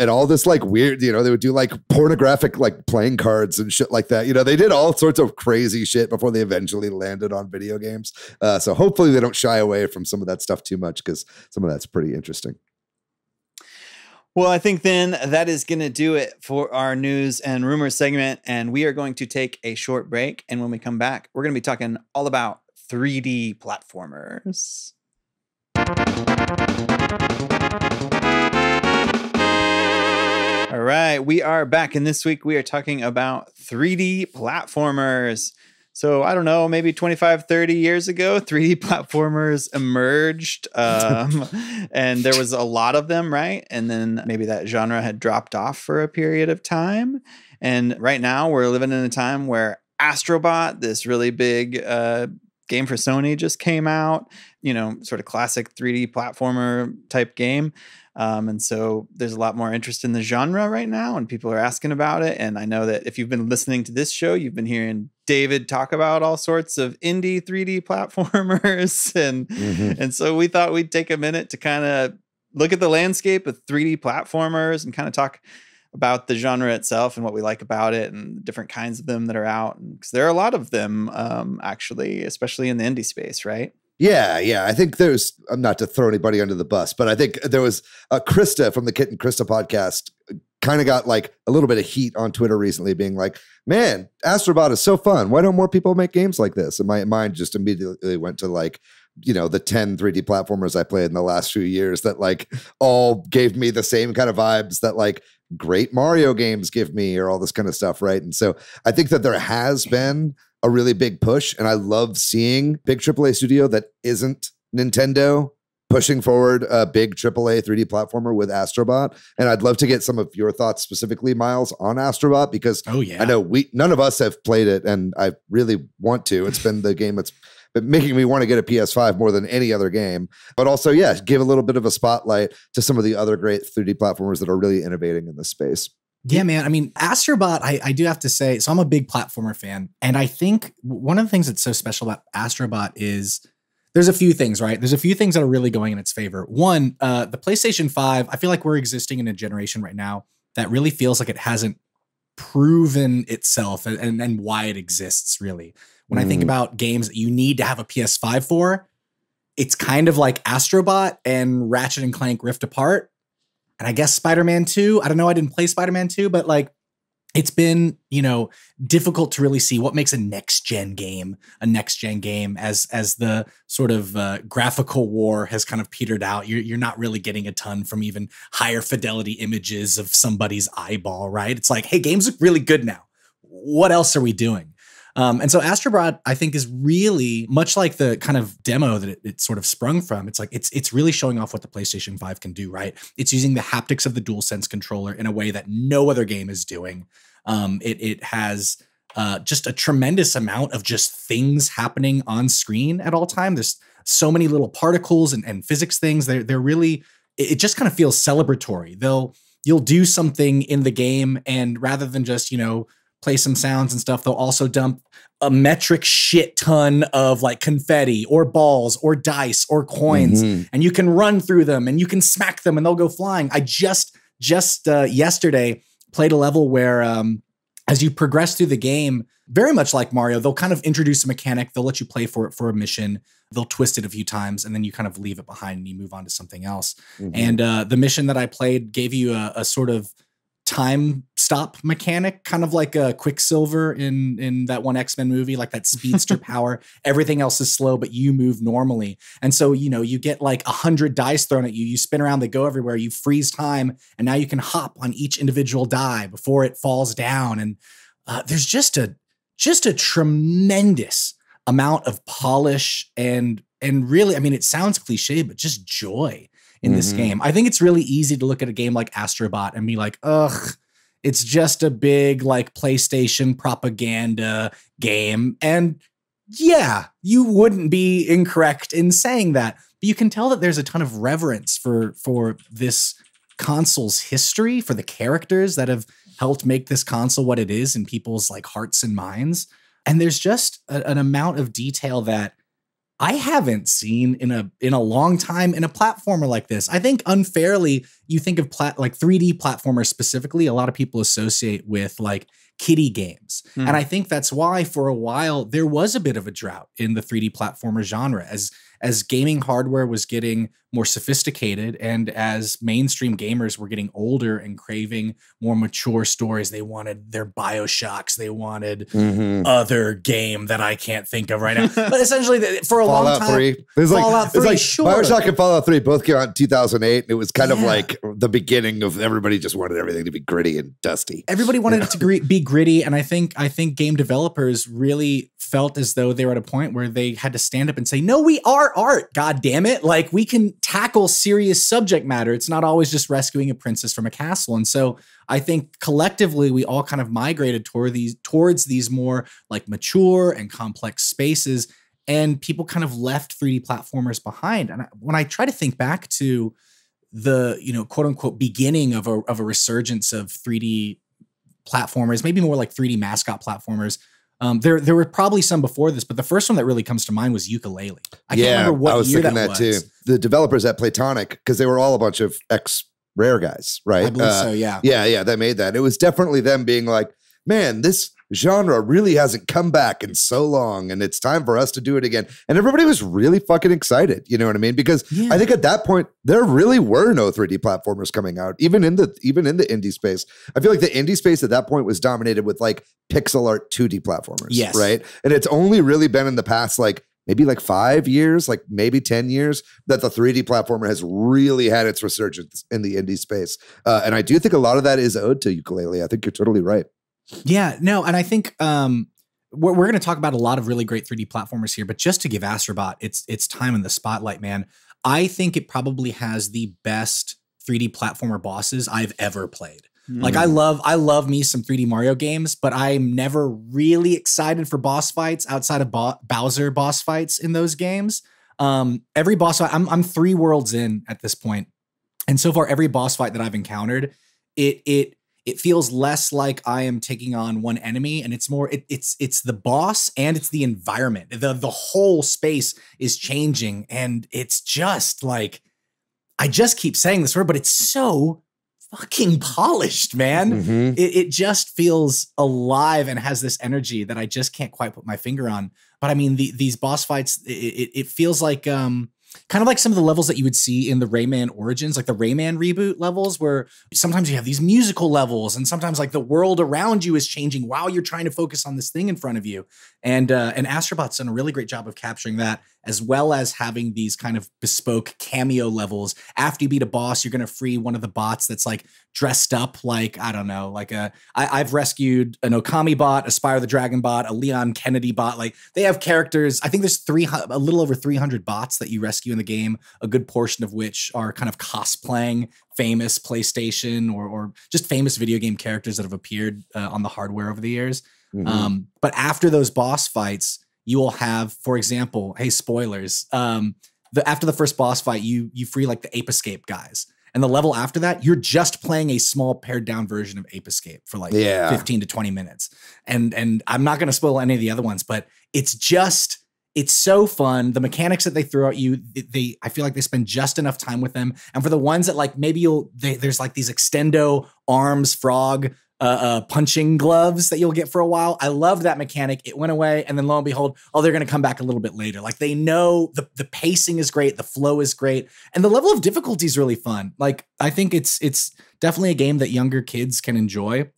all this like weird, they would do like pornographic like playing cards and shit like that. They did all sorts of crazy shit before they eventually landed on video games. So hopefully they don't shy away from some of that stuff too much, because some of that's pretty interesting. Well, I think then that is going to do it for our news and rumors segment. And we are going to take a short break. And when we come back, we're going to be talking all about 3D platformers. All right, we are back. And this week we are talking about 3D platformers. So I don't know, maybe 25, 30 years ago, 3D platformers emerged and there was a lot of them, right? And then maybe that genre had dropped off for a period of time. And right now we're living in a time where Astro Bot, this really big game for Sony, just came out, sort of classic 3D platformer type game. And so there's a lot more interest in the genre right now, and people are asking about it. And I know that if you've been listening to this show, you've been hearing David talk about all sorts of indie 3D platformers. And so we thought we'd take a minute to kind of look at the landscape of 3D platformers and kind of talk about the genre itself and what we like about it and the different kinds of them that are out. Because there are a lot of them, actually, especially in the indie space, right? Yeah. I think not to throw anybody under the bus, but I think there was Krista from the Kit and Krista podcast kind of got like a little bit of heat on Twitter recently, being like, man, Astro Bot is so fun. Why don't more people make games like this? And my mind just immediately went to like, the 10 3D platformers I played in the last few years that like all gave me the same kind of vibes that like great Mario games give me, or all this kind of stuff. Right. And so I think that there has been a really big push, and I love seeing big AAA studio that isn't Nintendo pushing forward a big AAA 3D platformer with Astro Bot. And I'd love to get some of your thoughts specifically, Miles, on Astro Bot, because I know none of us have played it, and I really want to. It's been the game that's been making me want to get a PS5 more than any other game. But also, give a little bit of a spotlight to some of the other great 3D platformers that are really innovating in this space. Yeah, man. I mean, Astro Bot, I do have to say, so I'm a big platformer fan. And I think one of the things that's so special about Astro Bot is there's a few things, right? There's a few things that are really going in its favor. One, the PlayStation 5, I feel like we're existing in a generation right now that really feels like it hasn't proven itself and why it exists, really. When I think about games that you need to have a PS5 for, it's kind of like Astro Bot and Ratchet and Clank Rift Apart. And I guess Spider-Man 2, I don't know, I didn't play Spider-Man 2, but like it's been, difficult to really see what makes a next-gen game as the sort of graphical war has kind of petered out. You're not really getting a ton from even higher fidelity images of somebody's eyeball, right? It's like, hey, games look really good now. What else are we doing? And so Astro Bot, I think, is really much like the kind of demo that it sort of sprung from. It's like it's really showing off what the PlayStation 5 can do, right? It's using the haptics of the DualSense controller in a way that no other game is doing. It has just a tremendous amount of just things happening on screen at all time. There's so many little particles and physics things. They're really, it just kind of feels celebratory. You'll do something in the game, and rather than just, play some sounds and stuff, they'll also dump a metric shit ton of like confetti or balls or dice or coins, and you can run through them and you can smack them and they'll go flying. I just yesterday played a level where as you progress through the game, very much like Mario, they'll kind of introduce a mechanic. They'll let you play for it for a mission. They'll twist it a few times and then you kind of leave it behind and you move on to something else. And the mission that I played gave you a sort of time stop mechanic, kind of like a Quicksilver in that one X-Men movie, like that speedster power. Everything else is slow, but you move normally. And so, you know, you get like 100 dice thrown at you. You spin around, they go everywhere. You freeze time, and now you can hop on each individual die before it falls down. And there's just a tremendous amount of polish and really, I mean, it sounds cliche, but just joy in this game. I think it's really easy to look at a game like Astro Bot and be like, ugh, it's just a big like PlayStation propaganda game. And yeah, you wouldn't be incorrect in saying that, but you can tell that there's a ton of reverence for this console's history, for the characters that have helped make this console what it is in people's like hearts and minds. And there's just an amount of detail that I haven't seen in a long time in a platformer like this. I think unfairly, you think of like 3D platformers specifically, a lot of people associate with like kiddie games. And I think that's why for a while there was a bit of a drought in the 3D platformer genre as gaming hardware was getting more sophisticated and as mainstream gamers were getting older and craving more mature stories. They wanted their BioShocks. They wanted other game that I can't think of right now. But essentially, for a long time, 3. Fallout 3, sure. BioShock and Fallout 3 both came out in 2008. It was kind of like the beginning of everybody just wanted everything to be gritty and dusty. Everybody wanted it to be gritty, and I think game developers really felt as though they were at a point where they had to stand up and say, no, we are art, god damn it. Like, we can tackle serious subject matter. It's not always just rescuing a princess from a castle. And so I think collectively we all kind of migrated towards these more like mature and complex spaces, and people kind of left 3D platformers behind. And when I try to think back to the, you know, quote unquote beginning of a resurgence of 3D platformers, maybe more like 3D mascot platformers, there were probably some before this, but the first one that really comes to mind was Yooka-Laylee. I can't remember what year that was. Too. The developers at Platonic, because they were all a bunch of ex-Rare guys, right? I believe so, yeah. Yeah, they made that. It was definitely them being like, man, this genre really hasn't come back in so long, and it's time for us to do it again. And everybody was really fucking excited, you know what I mean? Because I think at that point, there really were no 3D platformers coming out, even in the indie space. I feel like the indie space at that point was dominated with like pixel art 2D platformers, right? And it's only really been in the past like maybe like 5 years, like maybe 10 years, that the 3D platformer has really had its resurgence in the indie space. And I do think a lot of that is owed to Yooka-Laylee. I think you're totally right. Yeah, no, and I think we're going to talk about a lot of really great 3D platformers here, but just to give Astro Bot its time in the spotlight, man, I think it probably has the best 3D platformer bosses I've ever played. Like I love me some 3D Mario games, but I'm never really excited for boss fights outside of Bowser boss fights in those games. Every boss fight, I'm 3 worlds in at this point, and so far every boss fight that I've encountered, it feels less like I am taking on one enemy, and it's more it's the boss and it's the environment. The whole space is changing, and it's just like, I just keep saying this word, but it's so fucking polished, man. It just feels alive and has this energy that I just can't quite put my finger on. But I mean, these boss fights, it feels like kind of like some of the levels that you would see in the Rayman Origins, like the Rayman reboot levels, where sometimes you have these musical levels, and sometimes like the world around you is changing while you're trying to focus on this thing in front of you. And Astro Bot's done a really great job of capturing that, as well as having these kind of bespoke cameo levels. After you beat a boss, you're going to free one of the bots that's like dressed up like, I don't know, like I've rescued an Okami bot, a Spyro the Dragon bot, a Leon Kennedy bot. Like, they have characters. I think there's a little over 300 bots that you rescue in the game, a good portion of which are kind of cosplaying famous PlayStation or just famous video game characters that have appeared on the hardware over the years. But after those boss fights, you will have, for example, hey, spoilers. After the first boss fight, you free like the Ape Escape guys. And the level after that, you're just playing a small pared down version of Ape Escape for like 15 to 20 minutes. And I'm not going to spoil any of the other ones, but it's so fun. The mechanics that they throw at you, I feel like they spend just enough time with them. And for the ones that like maybe there's like these extendo arms frog punching gloves that you'll get for a while. I loved that mechanic. It went away, and then lo and behold, they're going to come back a little bit later. Like, they know the pacing is great, the flow is great, and the level of difficulty is really fun. Like, I think it's definitely a game that younger kids can enjoy.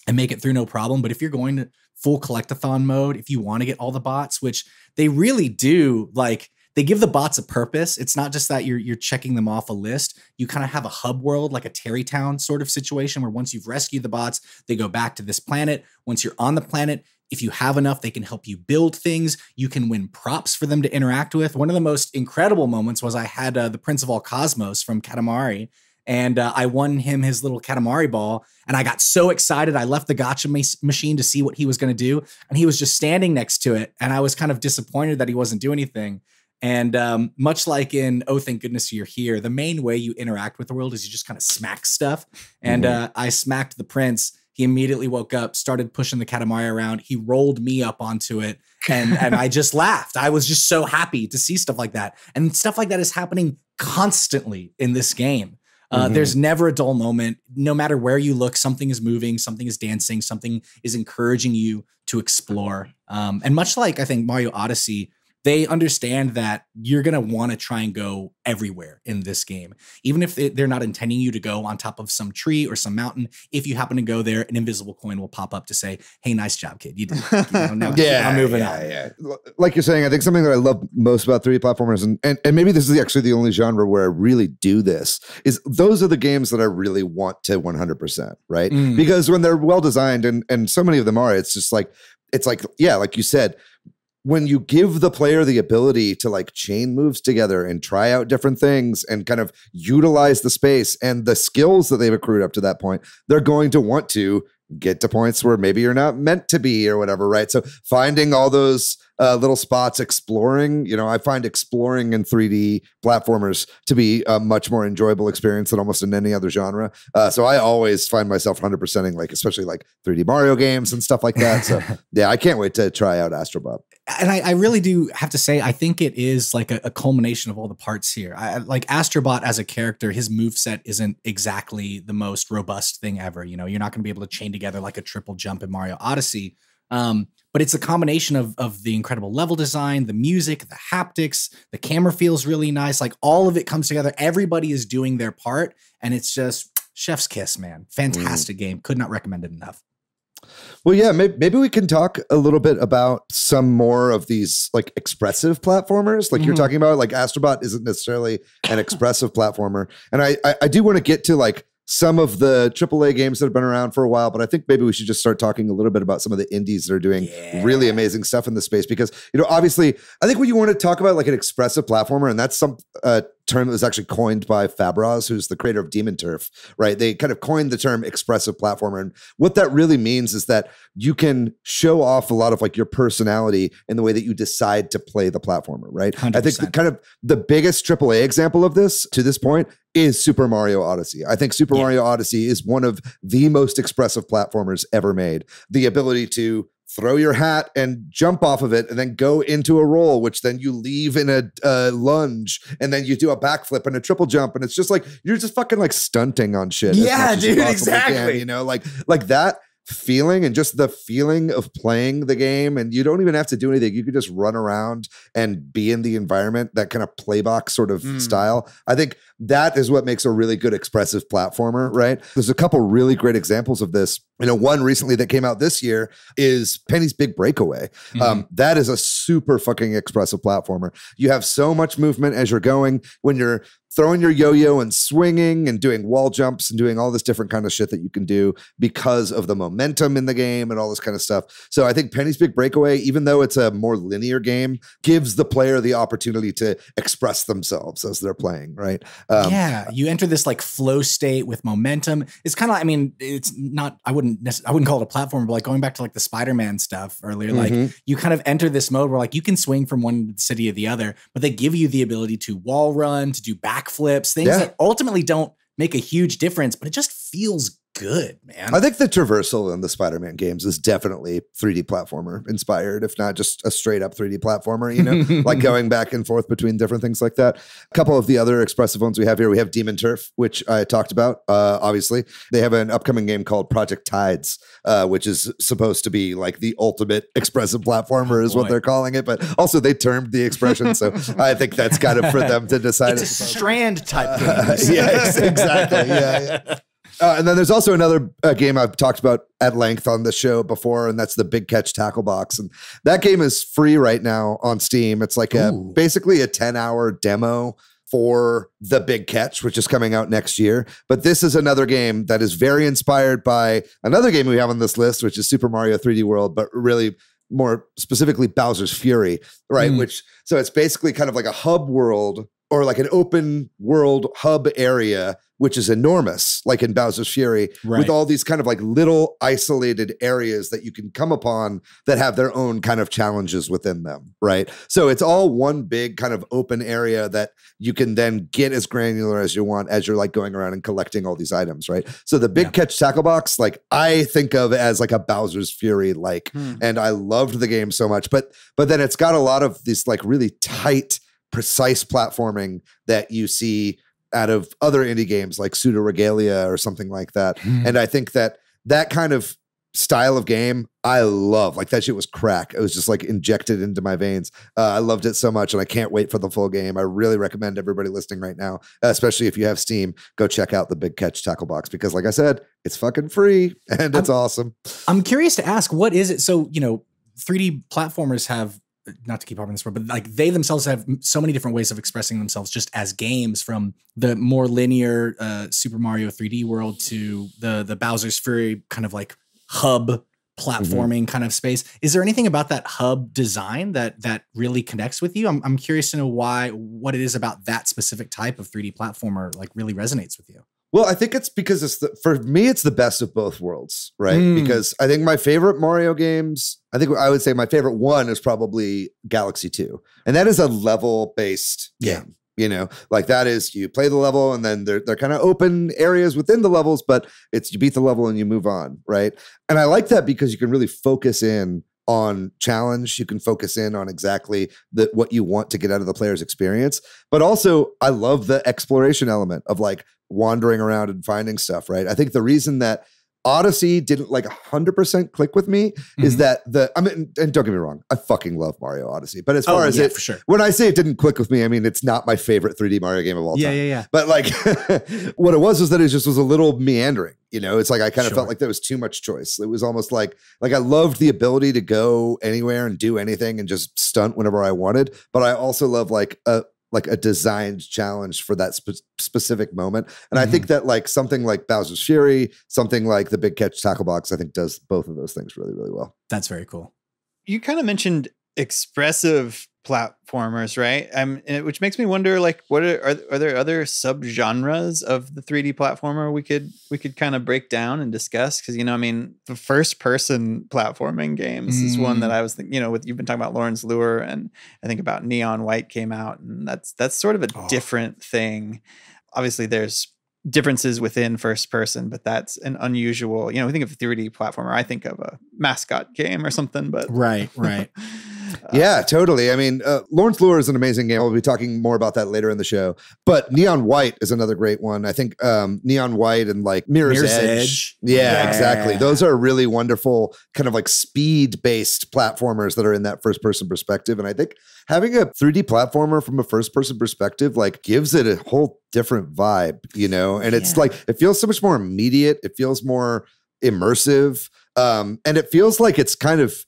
and make it through no problem. But if you're going to full collectathon mode, if you want to get all the bots, which they really do, like they give the bots a purpose. It's not just that you're checking them off a list. You kind of have a hub world, like a Terrytown sort of situation, where once you've rescued the bots, they go back to this planet. Once you're on the planet, if you have enough, they can help you build things. You can win props for them to interact with. One of the most incredible moments was I had the Prince of All Cosmos from Katamari, and I won him his little Katamari ball. And I got so excited, I left the gotcha machine to see what he was going to do. And he was just standing next to it. And I was kind of disappointed that he wasn't doing anything. And much like in Oh, Thank Goodness You're Here, the main way you interact with the world is you just kind of smack stuff. And I smacked the prince. He immediately woke up, started pushing the Katamari around. He rolled me up onto it, and I just laughed. I was just so happy to see stuff like that. And stuff like that is happening constantly in this game. There's never a dull moment. No matter where you look, something is moving, something is dancing, something is encouraging you to explore. And much like, I think, Mario Odyssey, they understand that you're going to want to try and go everywhere in this game. Even if they're not intending you to go on top of some tree or some mountain, if you happen to go there, an invisible coin will pop up to say, hey, nice job, kid. You did it. Now I'm moving on. Yeah. Like you're saying, I think something that I love most about 3D platformers, and maybe this is actually the only genre where I really do this, is those are the games that I really want to 100%, right? Because when they're well designed, and so many of them are, it's like, yeah, like you said, when you give the player the ability to like chain moves together and try out different things and kind of utilize the space and the skills that they've accrued up to that point, they're going to want to get to points where maybe you're not meant to be or whatever, right? So finding all those little spots, exploring, I find exploring in 3D platformers to be a much more enjoyable experience than almost in any other genre. So I always find myself 100%ing, like, especially like 3D Mario games and stuff like that. So yeah, I can't wait to try out Astro Bot. And I really do have to say, I think it is like a culmination of all the parts here. Like Astro Bot as a character, his moveset isn't exactly the most robust thing ever. You're not going to be able to chain together like a triple jump in Mario Odyssey. But it's a combination of the incredible level design, the music, the haptics, the camera feels really nice. Like all of it comes together. Everybody is doing their part. And it's just chef's kiss, man. Fantastic game. Could not recommend it enough. Well, yeah, maybe we can talk a little bit about some more of these like expressive platformers, like you're talking about. Like Astro Bot isn't necessarily an expressive platformer, and I do want to get to like some of the AAA games that have been around for a while, but I think maybe we should just start talking a little bit about some of the indies that are doing really amazing stuff in the space. Because obviously, I think when you want to talk about like an expressive platformer, and that's some term that was actually coined by Fabraz, who's the creator of Demon Turf, right? They kind of coined the term expressive platformer. And what that really means is that you can show off a lot of like your personality in the way that you decide to play the platformer, right? 100%. I think the biggest AAA example of this to this point is Super Mario Odyssey. I think Super Mario Odyssey is one of the most expressive platformers ever made. The ability to throw your hat and jump off of it and then go into a roll, which then you leave in a lunge, and then you do a backflip and a triple jump. And it's just like, you're just fucking like stunting on shit. Yeah, dude, exactly. Like that feeling, and just the feeling of playing the game, and you don't even have to do anything. You could just run around and be in the environment, that kind of playbox sort of style. I think that is what makes a really good expressive platformer, right? There's a couple really great examples of this. One recently that came out this year is Penny's Big Breakaway. That is a super fucking expressive platformer. You have so much movement as you're going, when you're throwing your yo-yo and swinging and doing wall jumps and doing all this different kind of shit that you can do because of the momentum in the game and all this kind of stuff. So I think Penny's Big Breakaway, even though it's a more linear game, gives the player the opportunity to express themselves as they're playing, right? You enter this like flow state with momentum. It's kind of, it's not, I wouldn't call it a platform, but like going back to like the Spider-Man stuff earlier, like you kind of enter this mode where like you can swing from one city to the other, but they give you the ability to wall run, to do backflips, things that ultimately don't make a huge difference, but it just feels good, man. I think the traversal in the Spider-Man games is definitely 3D platformer inspired, if not just a straight up 3D platformer, like going back and forth between different things like that. A couple of the other expressive ones we have here, we have Demon Turf, which I talked about, obviously. They have an upcoming game called Project Tides, which is supposed to be like the ultimate expressive platformer is what they're calling it, but also they termed the expression, so I think that's kind of for them to decide. It's a strand type game. Yes, exactly. Yeah. And then there's also another game I've talked about at length on the show before, and that's the Big Catch Tackle Box. And that game is free right now on Steam. It's like basically a 10-hour demo for the Big Catch, which is coming out next year. But this is another game that is very inspired by another game we have on this list, which is Super Mario 3D World, but really more specifically Bowser's Fury, right? So it's basically kind of like a hub world, or like an open world hub area, which is enormous, like in Bowser's Fury, with all these kind of like little isolated areas that you can come upon that have their own kind of challenges within them, right? So it's all one big kind of open area that you can then get as granular as you want as you're like going around and collecting all these items, right? So the Big Catch Tackle Box, like I think of as like a Bowser's Fury, like, and I loved the game so much, but then it's got a lot of these like really tight, precise platforming that you see out of other indie games like Pseudo Regalia or something like that. And I think that kind of style of game, I love. Like that shit was crack. It was just like injected into my veins. I loved it so much, and I can't wait for the full game. I really recommend everybody listening right now, especially if you have Steam, go check out the Big Catch Tackle Box, because like I said, it's fucking free and it's awesome. I'm curious to ask, what is it? So, 3D platformers have, not to keep harping this word, but like they themselves have so many different ways of expressing themselves just as games, from the more linear Super Mario 3D World to the Bowser's Fury kind of like hub platforming kind of space. Is there anything about that hub design that really connects with you? I'm curious to know what it is about that specific type of 3D platformer like really resonates with you. Well, I think it's because for me, it's the best of both worlds, right? Because I think my favorite Mario games, I would say my favorite one is probably Galaxy 2. And that is a level-based game. Like that is, you play the level and then they're kind of open areas within the levels, but it's, you beat the level and you move on, right? And I like that because you can really focus in on challenge. You can focus in on exactly what you want to get out of the player's experience. But also, I love the exploration element of like wandering around and finding stuff, right? I think the reason that Odyssey didn't like 100% click with me is that and don't get me wrong, I fucking love Mario Odyssey. But as far as for sure. When I say it didn't click with me, I mean, it's not my favorite 3D Mario game of all time. Yeah. But like what it was that it just was a little meandering. It's like I kind of felt like there was too much choice. It was almost like I loved the ability to go anywhere and do anything and just stunt whenever I wanted. But I also love like a designed challenge for that specific moment. And I think that like something like Bowser's Fury, something like the Big Catch Tackle Box, I think does both of those things really, really well. That's very cool. You kind of mentioned expressive platformers, right? Which makes me wonder, like, what are there other subgenres of the 3D platformer we could kind of break down and discuss? Because the first person platforming games is one that I was thinking. You've been talking about Lauren's Lure, and I think about Neon White came out, and that's sort of a different thing. Obviously, there's differences within first person, but that's an unusual. We think of a 3D platformer, I think of a mascot game or something. But right. Yeah, totally. I mean, Lawrence Lure is an amazing game. We'll be talking more about that later in the show. But Neon White is another great one. I think Neon White and like Mirror's Edge. Yeah, exactly. Those are really wonderful kind of like speed-based platformers that are in that first-person perspective. And I think having a 3D platformer from a first-person perspective like gives it a whole different vibe, And it's like, it feels so much more immediate. It feels more immersive. And it feels like it's kind of,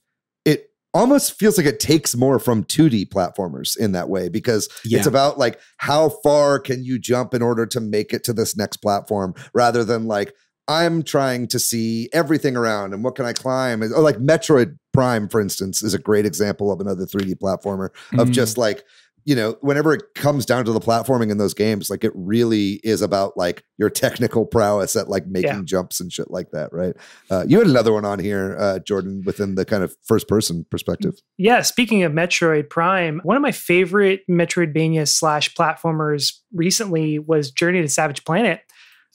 almost feels like it takes more from 2D platformers in that way, because it's about like how far can you jump in order to make it to this next platform, rather than like I'm trying to see everything around and what can I climb. Or like Metroid Prime, for instance, is a great example of another 3D platformer of just like, whenever it comes down to the platforming in those games, like it really is about like your technical prowess at like making jumps and shit like that, right? You had another one on here, Jordan, within the kind of first person perspective. Yeah, speaking of Metroid Prime, one of my favorite Metroidvania / platformers recently was Journey to Savage Planet.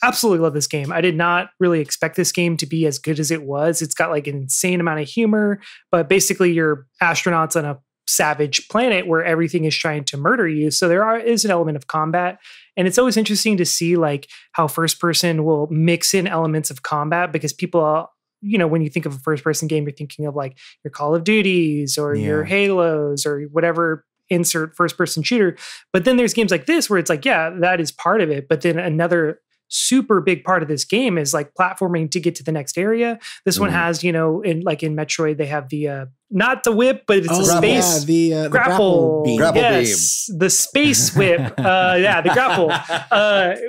Absolutely love this game. I did not really expect this game to be as good as it was. It's got like an insane amount of humor, but basically you're astronauts on a savage planet where everything is trying to murder you. So is an element of combat. And it's always interesting to see like how first person will mix in elements of combat, because people, when you think of a first person game, you're thinking of like your Call of Duties or your Halos or whatever insert first person shooter. But then there's games like this where it's like, that is part of it. But then another super big part of this game is like platforming to get to the next area. This one has, in Metroid, they have the not the whip, but it's a space the grapple beam. Yes, the space whip. The grapple,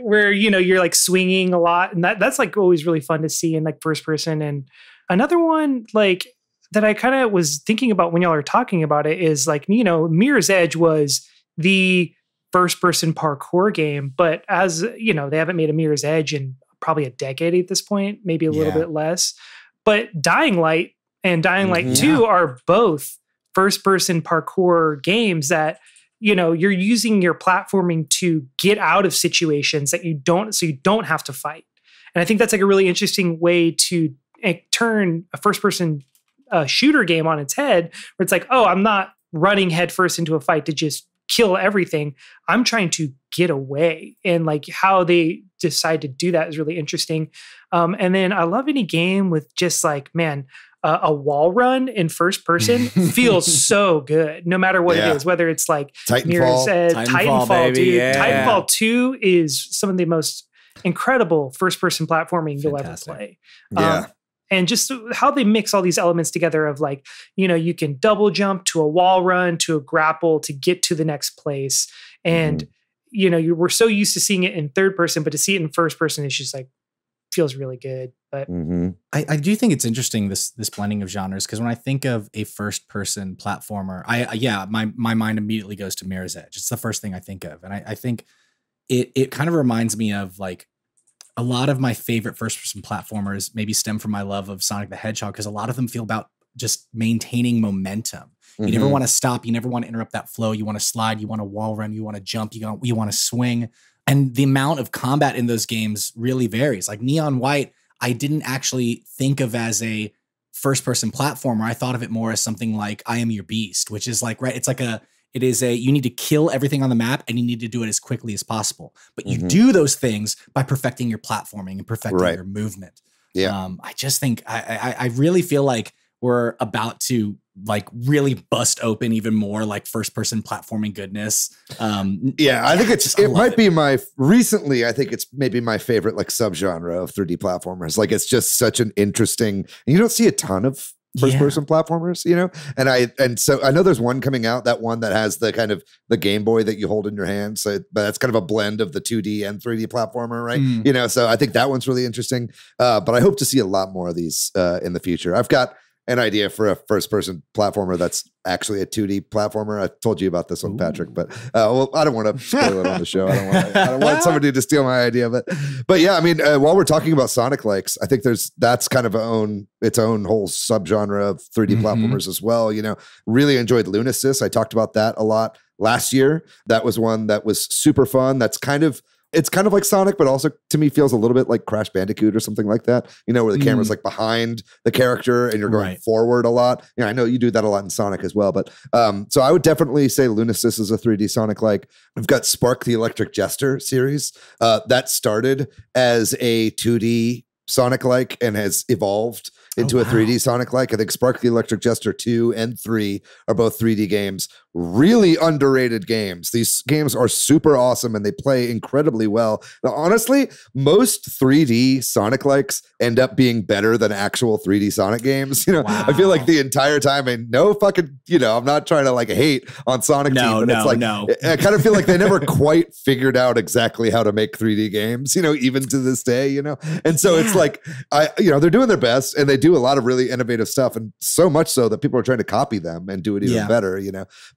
where you're like swinging a lot, and that's like always really fun to see in like first person. And another one like that I kind of was thinking about when y'all are talking about it is like, Mirror's Edge was the first person parkour game, but as they haven't made a Mirror's Edge in probably a decade at this point, maybe a little bit less. But Dying Light and Dying Light 2 are both first person parkour games that, you're using your platforming to get out of situations that you don't have to fight. And I think that's like a really interesting way to turn a first person shooter game on its head, where it's like, oh, I'm not running headfirst into a fight to just kill everything. I'm trying to get away, and like how they decide to do that is really interesting. And then I love any game with just like, man, a wall run in first person feels so good, no matter what it is, whether it's like Titanfall, dude. Yeah. Titanfall 2 is some of the most incredible first person platforming you'll ever play. And just how they mix all these elements together of like, you can double jump to a wall run, to a grapple to get to the next place. And, you were so used to seeing it in third person, but to see it in first person is just like, feels really good. But I do think it's interesting, this blending of genres, because when I think of a first person platformer, my mind immediately goes to Mirror's Edge. It's the first thing I think of. And I think it kind of reminds me of like, a lot of my favorite first-person platformers maybe stem from my love of Sonic the Hedgehog, because a lot of them feel about just maintaining momentum. You never want to stop. You never want to interrupt that flow. You want to slide. You want to wall run. You want to jump. You want to swing. And the amount of combat in those games really varies. Like Neon White, I didn't actually think of as a first-person platformer. I thought of it more as something like I Am Your Beast, which is like, right, it's like you need to kill everything on the map, and you need to do it as quickly as possible. But you do those things by perfecting your platforming and perfecting your movement. Yeah. I just think I really feel like we're about to like really bust open even more like first person platforming goodness. I think it might be I think it's maybe my favorite like subgenre of 3D platformers. Like it's just such an interesting, you don't see a ton of first-person platformers, and so I know there's one coming out, that one that has the kind of the Game Boy that you hold in your hand. So, but that's kind of a blend of the 2D and 3D platformer, right? So I think that one's really interesting. But I hope to see a lot more of these in the future. I've got an idea for a first-person platformer that's actually a 2D platformer. I told you about this one, Patrick, but I don't want to spoil it on the show. I don't want somebody to steal my idea, but yeah, I mean, while we're talking about Sonic likes, I think that's kind of its own whole subgenre of 3D platformers as well. Really enjoyed Lunasis. I talked about that a lot last year. That was one that was super fun. It's kind of like Sonic, but also to me feels a little bit like Crash Bandicoot or something like that, where the camera's like behind the character and you're going forward a lot. I know you do that a lot in Sonic as well, but so I would definitely say Lunasis is a 3D Sonic like. I've got Spark the Electric Jester series that started as a 2D Sonic like and has evolved into a 3D Sonic like. I think Spark the Electric Jester 2 and 3 are both 3D games. Really underrated games. These games are super awesome and they play incredibly well. Now, honestly, most 3D Sonic likes end up being better than actual 3D Sonic games. I feel like the entire time, and no fucking, I'm not trying to like hate on Sonic Team, but it's like, I kind of feel like they never quite figured out exactly how to make 3D games, even to this day, and so it's like, they're doing their best and they do a lot of really innovative stuff, and so much so that people are trying to copy them and do it even better,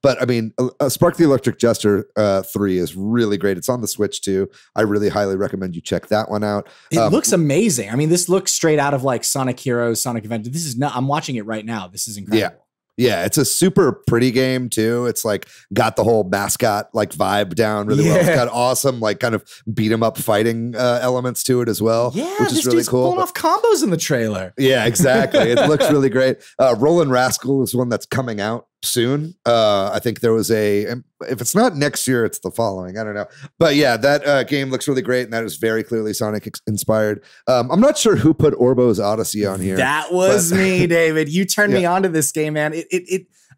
But I mean, Spark the Electric Jester 3 is really great. It's on the Switch too. I really highly recommend you check that one out. It looks amazing. I mean, this looks straight out of like Sonic Heroes, Sonic Adventure. This is not, I'm watching it right now. This is incredible. Yeah, it's a super pretty game too. It's like got the whole mascot like vibe down really well. It's got awesome like kind of beat 'em up fighting elements to it as well. Yeah, which is really cool. Pulling off combos in the trailer. Yeah, exactly. It looks really great. Rollin' Rascal is one that's coming out soon. I think there was if it's not next year, it's the following. I don't know. But yeah, that game looks really great, and that is very clearly Sonic inspired. I'm not sure who put Orbo's Odyssey on here. That was me, David. You turned me on to this game, man.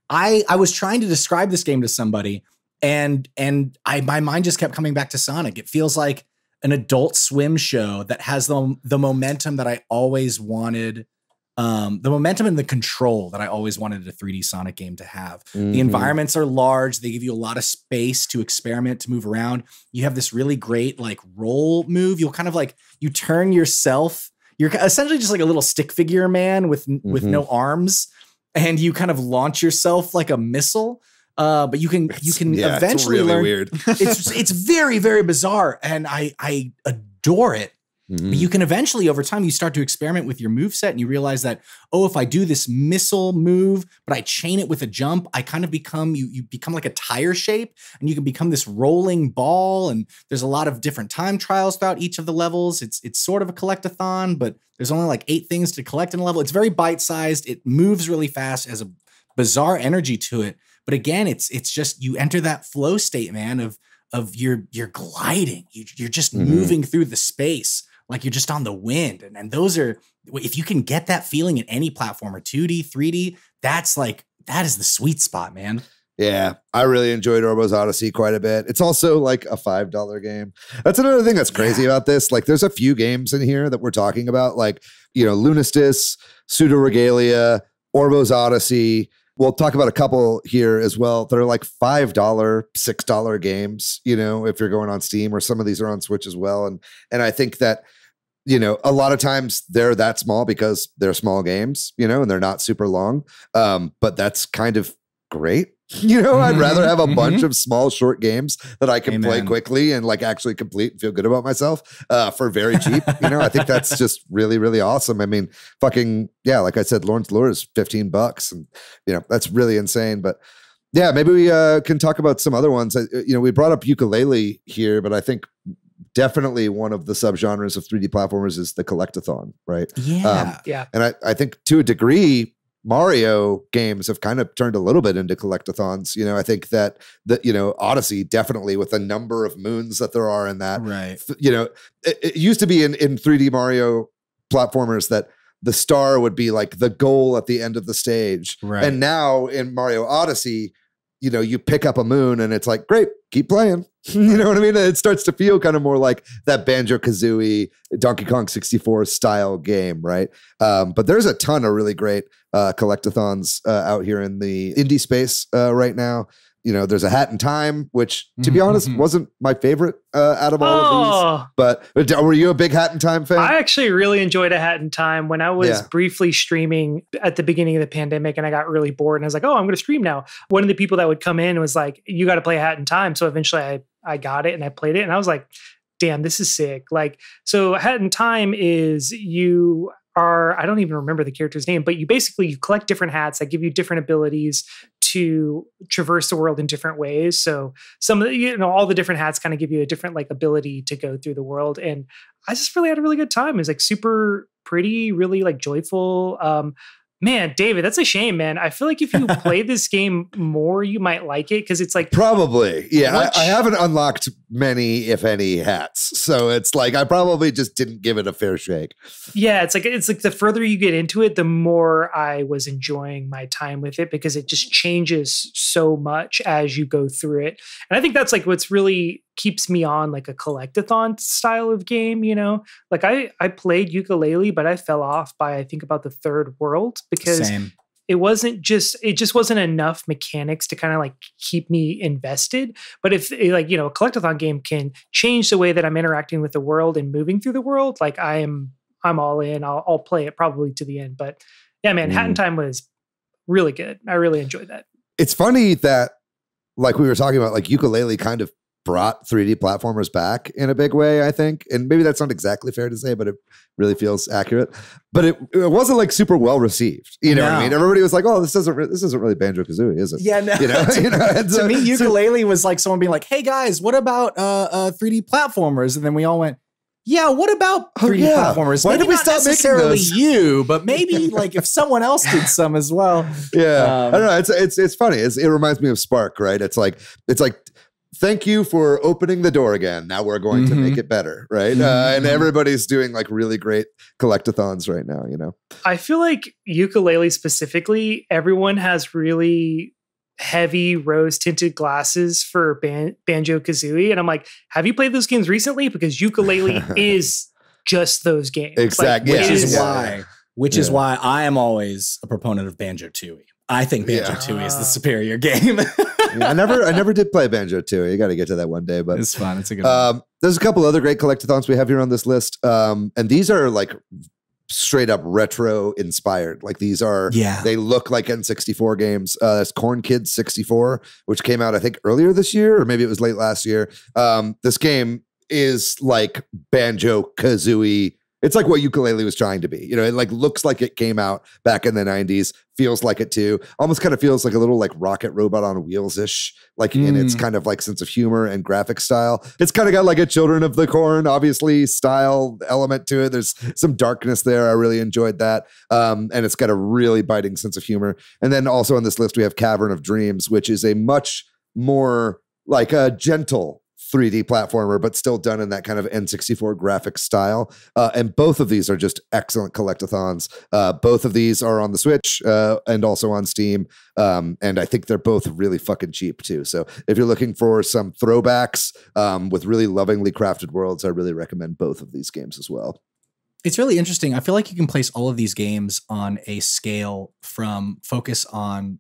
I was trying to describe this game to somebody, and my mind just kept coming back to Sonic. It feels like an Adult Swim show that has the momentum that I always wanted. The momentum and the control that I always wanted a 3D Sonic game to have. The environments are large. They give you a lot of space to experiment, to move around. You have this really great like roll move. You'll kind of like, you turn yourself. You're essentially just like a little stick figure man with no arms, and you kind of launch yourself like a missile. But you can eventually it's really learn. Weird. it's very, very bizarre, and I adore it. But you can eventually, over time, you start to experiment with your moveset, and you realize that, oh, if I do this missile move, but I chain it with a jump, I kind of become, you become like a tire shape, and you can become this rolling ball. And there's a lot of different time trials throughout each of the levels. It's sort of a collectathon, but there's only like 8 things to collect in a level. It's very bite-sized. It moves really fast, has a bizarre energy to it. But again, it's just, you enter that flow state, man, of you're gliding. You're just moving through the space. Like you're just on the wind. And those are, if you can get that feeling in any platformer, 2D, 3D, that is the sweet spot, man. Yeah, I really enjoyed Orbo's Odyssey quite a bit. It's also like a $5 game. That's another thing that's crazy about this. Like there's a few games in here that we're talking about, like, you know, Lunistis, Pseudo Regalia, Orbo's Odyssey. We'll talk about a couple here as well that are like $5, $6 games, you know, if you're going on Steam, or some of these are on Switch as well. And I think that, you know, a lot of times they're that small because they're small games, you know, and they're not super long. But that's kind of great. You know, I'd rather have a bunch of small, short games that I can play quickly and like actually complete and feel good about myself for very cheap. You know, I think that's just really, really awesome. I mean, fucking, yeah, like I said, Lawrence Lure is $15 and, you know, that's really insane. But yeah, maybe we can talk about some other ones. You know, we brought up ukulele here, but I think definitely one of the subgenres of 3D platformers is the collectathon, right? Yeah. And I think to a degree, Mario games have kind of turned a little bit into collectathons. You know, I think that you know, Odyssey definitely, with the number of moons that there are in that, right? You know, it used to be in 3D Mario platformers that the star would be like the goal at the end of the stage. Right. And now in Mario Odyssey, you know, you pick up a moon and it's like, great, keep playing. You know what I mean? It starts to feel kind of more like that Banjo-Kazooie, Donkey Kong 64 style game, right? But there's a ton of really great collectathons out here in the indie space right now. You know, there's a Hat in Time, which, to be honest, wasn't my favorite out of all of these. But were you a big Hat in Time fan? I actually really enjoyed A Hat in Time when I was briefly streaming at the beginning of the pandemic, and I got really bored. And I was like, oh, I'm going to stream now. One of the people that would come in was like, you got to play A Hat in Time. So eventually I got it and I played it. And I was like, damn, this is sick. Like, so A Hat in Time is you are, I don't even remember the character's name, but you collect different hats that give you different abilities to traverse the world in different ways. So some of the, you know, all the different hats kind of give you a different like ability to go through the world. And I just really had a really good time. It was like super pretty, really like joyful. Man, David, that's a shame, man. I feel like if you play this game more, you might like it because it's like probably, yeah. I haven't unlocked many, if any, hats, so it's like I probably just didn't give it a fair shake. Yeah, it's like the further you get into it, the more I was enjoying my time with it because it just changes so much as you go through it, and I think that's like what's really keeps me on like a collectathon style of game, you know? Like I played ukulele, but I fell off by I think about the third world because it just wasn't enough mechanics to kind of like keep me invested. But if like, you know, a collectathon game can change the way that I'm interacting with the world and moving through the world, like I'm all in. I'll play it probably to the end. But yeah, man, Hat in Time was really good. I really enjoyed that. It's funny that, like we were talking about, like ukulele kind of brought 3D platformers back in a big way, I think. And maybe that's not exactly fair to say, but it really feels accurate. But it wasn't like super well received. You know what I mean? Everybody was like, oh, this isn't really Banjo-Kazooie, is it? Yeah, no. You know? To me, ukulele was like someone being like, hey guys, what about 3D platformers? And then we all went, yeah, what about 3D platformers? Why maybe did we not stop necessarily making those? you, but maybe like if someone else did some as well. Yeah. I don't know. It's funny. It reminds me of Spark, right? It's like thank you for opening the door again. Now we're going to make it better, right? And everybody's doing like really great collectathons right now, you know? I feel like ukulele specifically, everyone has really heavy rose tinted glasses for Banjo-Kazooie. And I'm like, have you played those games recently? Because Yooka-Laylee is just those games. Exactly. Like, Which is why I am always a proponent of Banjo-Tooie. I think Banjo-Tooie is the superior game. I never did play Banjo-Tooie. You got to get to that one day, but it's fun. It's a good one. There's a couple other great collectathons we have here on this list. And these are like straight up retro inspired. Like these are, they look like N64 games. There's Corn Kids 64, which came out, I think, earlier this year, or maybe it was late last year. This game is like Banjo-Kazooie. It's like what Yooka-Laylee was trying to be. You know, it like looks like it came out back in the 90s, feels like it too. Almost kind of feels like a little like Rocket Robot on Wheels-ish, like in its kind of like sense of humor and graphic style. It's kind of got like a Children of the Corn, obviously, style element to it. There's some darkness there. I really enjoyed that. And it's got a really biting sense of humor. And then also on this list, we have Cavern of Dreams, which is a much more like a gentle 3D platformer, but still done in that kind of N64 graphic style. And both of these are just excellent collectathons. Both of these are on the Switch and also on Steam. And I think they're both really fucking cheap too. So if you're looking for some throwbacks with really lovingly crafted worlds, I really recommend both of these games as well. It's really interesting. I feel like you can place all of these games on a scale from focus on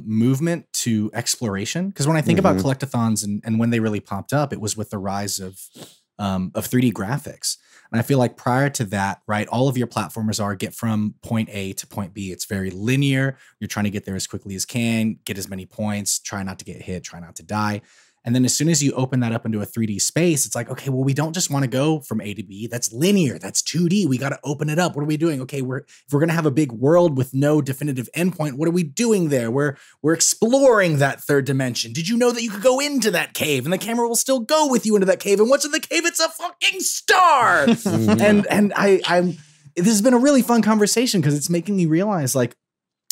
movement to exploration. Because when I think about collectathons and when they really popped up, it was with the rise of 3D graphics. And I feel like prior to that, right, all of your platformers get from point A to point B. It's very linear. You're trying to get there as quickly as can, get as many points, try not to get hit, try not to die. And then as soon as you open that up into a 3D space, it's like, okay, well, we don't just want to go from A to B. That's linear. That's 2D. We got to open it up. What are we doing? Okay, if we're going to have a big world with no definitive endpoint, what are we doing there? We're exploring that third dimension. Did you know that you could go into that cave and the camera will still go with you into that cave? And what's in the cave? It's a fucking star. and this has been a really fun conversation because it's making me realize like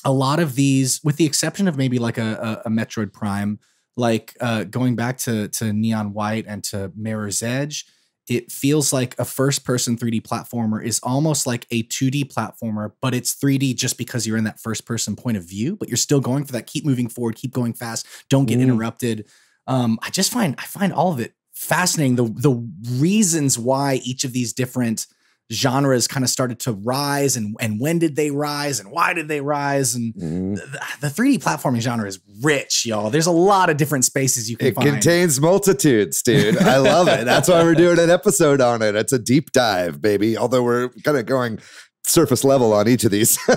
a lot of these, with the exception of maybe like a Metroid Prime, like going back to Neon White and to Mirror's Edge, it feels like a first-person 3D platformer is almost like a 2D platformer, but it's 3D just because you're in that first-person point of view, but you're still going for that, keep moving forward, keep going fast, don't get interrupted. I find all of it fascinating, the reasons why each of these different genres kind of started to rise and when did they rise and why did they rise? And the 3D platforming genre is rich, y'all. There's a lot of different spaces you can find. It contains multitudes, dude. I love it. That's why we're doing an episode on it. It's a deep dive, baby. Although we're kind of going surface level on each of these. No,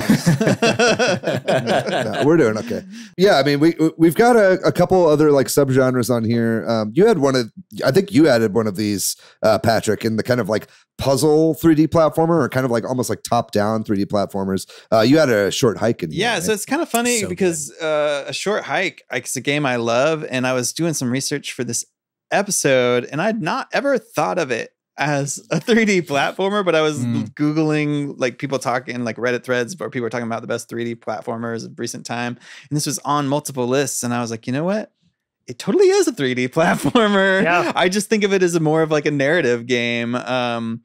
we're doing okay. Yeah, I mean, we've got a couple other like subgenres on here. I think you added one of these, Patrick, in the kind of like puzzle 3D platformer, or kind of like almost like top down 3D platformers. You had a Short Hike in here. Yeah, right? so it's kind of funny because a Short Hike, it's a game I love, and I was doing some research for this episode, and I'd not ever thought of it as a 3D platformer, but I was Googling like people talking, like Reddit threads where people were talking about the best 3D platformers of recent time. And this was on multiple lists. And I was like, you know what? It totally is a 3D platformer. Yeah. I just think of it as more of like a narrative game. And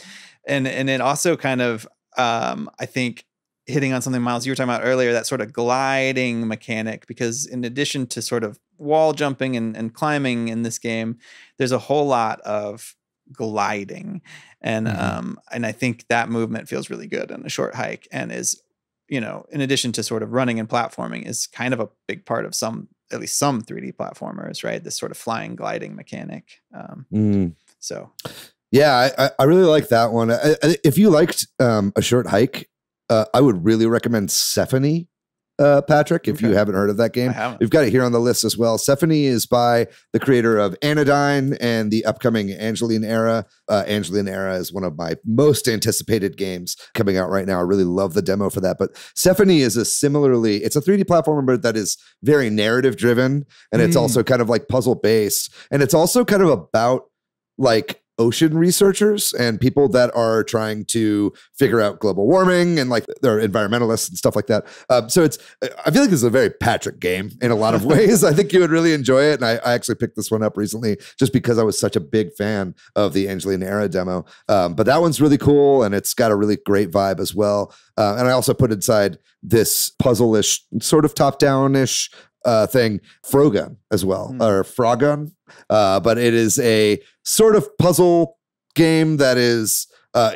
it also kind of, I think, hitting on something, Miles, you were talking about earlier, that sort of gliding mechanic, because in addition to sort of wall jumping and climbing in this game, there's a whole lot of gliding, and I think that movement feels really good in a Short Hike, and is, you know, in addition to sort of running and platforming, is kind of a big part of at least some 3D platformers, right? This sort of flying, gliding mechanic. So yeah, I really like that one. If you liked a Short Hike, I would really recommend Sephony. Patrick, if you haven't heard of that game, we've got it here on the list as well. Sephony is by the creator of Anodyne and the upcoming Angeline Era. Angeline Era is one of my most anticipated games coming out right now. I really love the demo for that. But Sephony is it's a 3D platformer, but that is very narrative driven. And it's also kind of like puzzle based. And it's also kind of about like ocean researchers and people that are trying to figure out global warming, and like they're environmentalists and stuff like that. So I feel like this is a very Patrick game in a lot of ways. I think you would really enjoy it. And I actually picked this one up recently just because I was such a big fan of the Angeline Era demo. But that one's really cool, and it's got a really great vibe as well. And I also put inside this puzzle-ish, sort of top-down-ish thing, Frogun as well, or Frogun. But it is a sort of puzzle game that is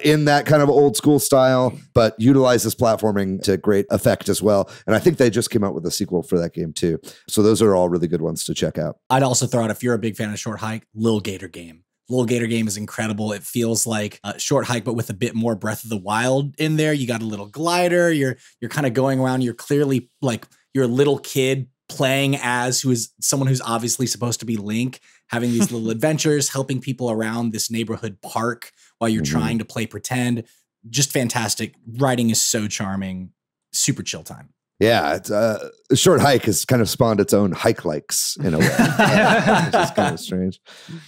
in that kind of old school style, but utilizes platforming to great effect as well. And I think they just came out with a sequel for that game too. So those are all really good ones to check out. I'd also throw out, if you're a big fan of Short Hike, Lil Gator Game. Lil Gator Game is incredible. It feels like a Short Hike, but with a bit more Breath of the Wild in there. You got a little glider. You're kind of going around. You're clearly like you're a little kid playing as someone who's obviously supposed to be Link, having these little adventures, helping people around this neighborhood park while you're trying to play pretend. Just fantastic. Writing is so charming. Super chill time. Yeah, it's Short Hike has kind of spawned its own hike likes in a way, which is kind of strange.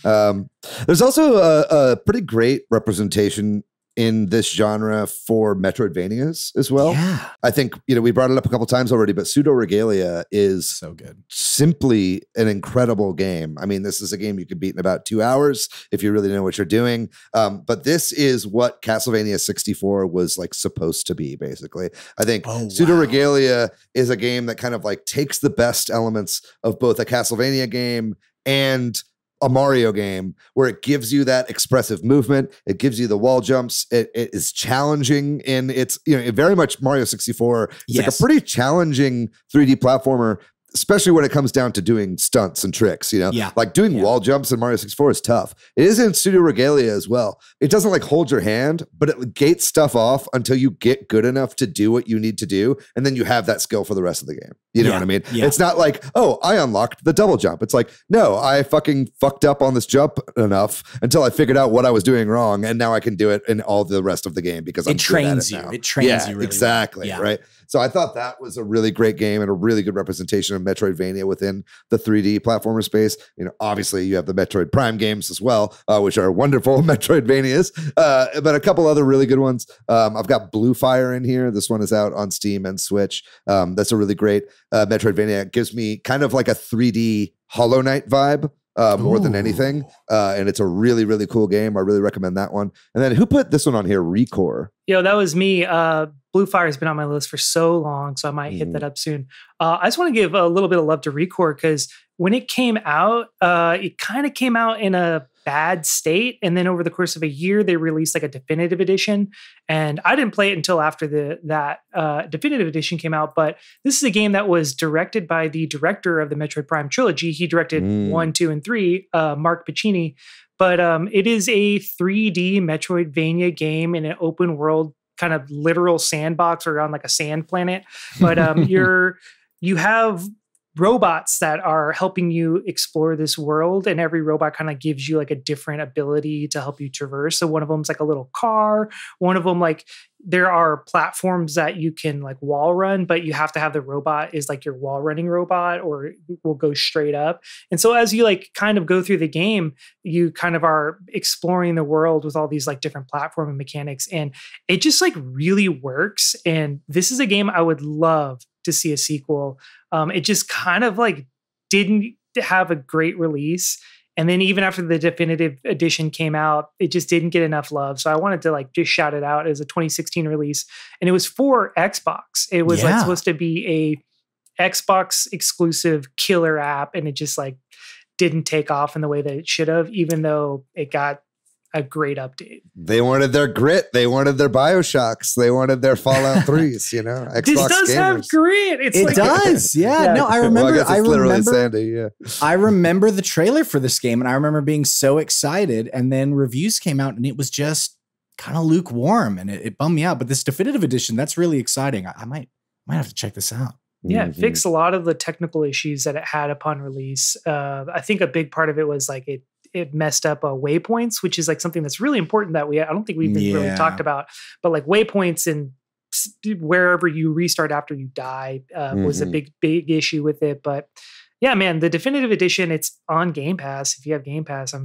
There's also a pretty great representation in this genre for Metroidvanias as well. Yeah. I think, we brought it up a couple times already, but Pseudo Regalia is so good. Simply an incredible game. I mean, this is a game you could beat in about 2 hours if you really know what you're doing. But this is what Castlevania 64 was like supposed to be, basically. I think Pseudo Regalia is a game that kind of like takes the best elements of both a Castlevania game and a Mario game, where it gives you that expressive movement. It gives you the wall jumps. It is challenging in its, very much Mario 64. It's like a pretty challenging 3D platformer, especially when it comes down to doing stunts and tricks, like doing wall jumps in Mario 64 is tough. It is in Studio Regalia as well. It doesn't like hold your hand, but it gates stuff off until you get good enough to do what you need to do. And then you have that skill for the rest of the game. You know what I mean? Yeah. It's not like, oh, I unlocked the double jump. It's like, no, I fucking fucked up on this jump enough until I figured out what I was doing wrong. And now I can do it in all the rest of the game because I'm good at it now. It trains you really exactly. Well. Right. So I thought that was a really great game and a really good representation of Metroidvania within the 3D platformer space. Obviously you have the Metroid Prime games as well, which are wonderful Metroidvanias, but a couple other really good ones. I've got Blue Fire in here. This one is out on Steam and Switch. That's a really great Metroidvania. It gives me kind of like a 3D Hollow Knight vibe. More than anything. And it's a really, really cool game. I really recommend that one. And then who put this one on here? Recore. That was me. Blue Fire has been on my list for so long, so I might hit that up soon. I just want to give a little bit of love to Recore because when it came out, it kind of came out in a bad state. And then over the course of a year, they released like a definitive edition. And I didn't play it until after that definitive edition came out. But this is a game that was directed by the director of the Metroid Prime trilogy. He directed 1, 2, and 3, Mark Pacini. But it is a 3D Metroidvania game in an open world kind of literal sandbox or on like a sand planet. But you have robots that are helping you explore this world, and every robot kind of gives you like a different ability to help you traverse. So one of them's like a little car. One of them, like there are platforms that you can like wall run, but you have to have the robot is like your wall running robot or it will go straight up. And so as you like kind of go through the game, you kind of are exploring the world with all these like different platforming mechanics, and it just like really works. And this is a game I would love to see a sequel. It just kind of like didn't have a great release. And then even after the definitive edition came out, it just didn't get enough love. So I wanted to like just shout it out as a 2016 release. And it was for Xbox. It was like supposed to be a Xbox exclusive killer app. And it just like didn't take off in the way that it should have, even though it got a great update. They wanted their grit. They wanted their BioShocks. They wanted their Fallout 3s, Xbox this does gamers. have grit. It does. Yeah. No, I remember. Well, I literally Sandy, yeah. I remember the trailer for this game and I remember being so excited, and then reviews came out and it was just kind of lukewarm and it bummed me out. But this definitive edition, that's really exciting. I might have to check this out. Yeah, it fixed a lot of the technical issues that it had upon release. I think a big part of it was like it messed up waypoints, which is like something that's really important that I don't think we've been really talked about, but like waypoints and wherever you restart after you die was a big issue with it. But yeah, man, the definitive edition, it's on Game Pass. If you have Game Pass,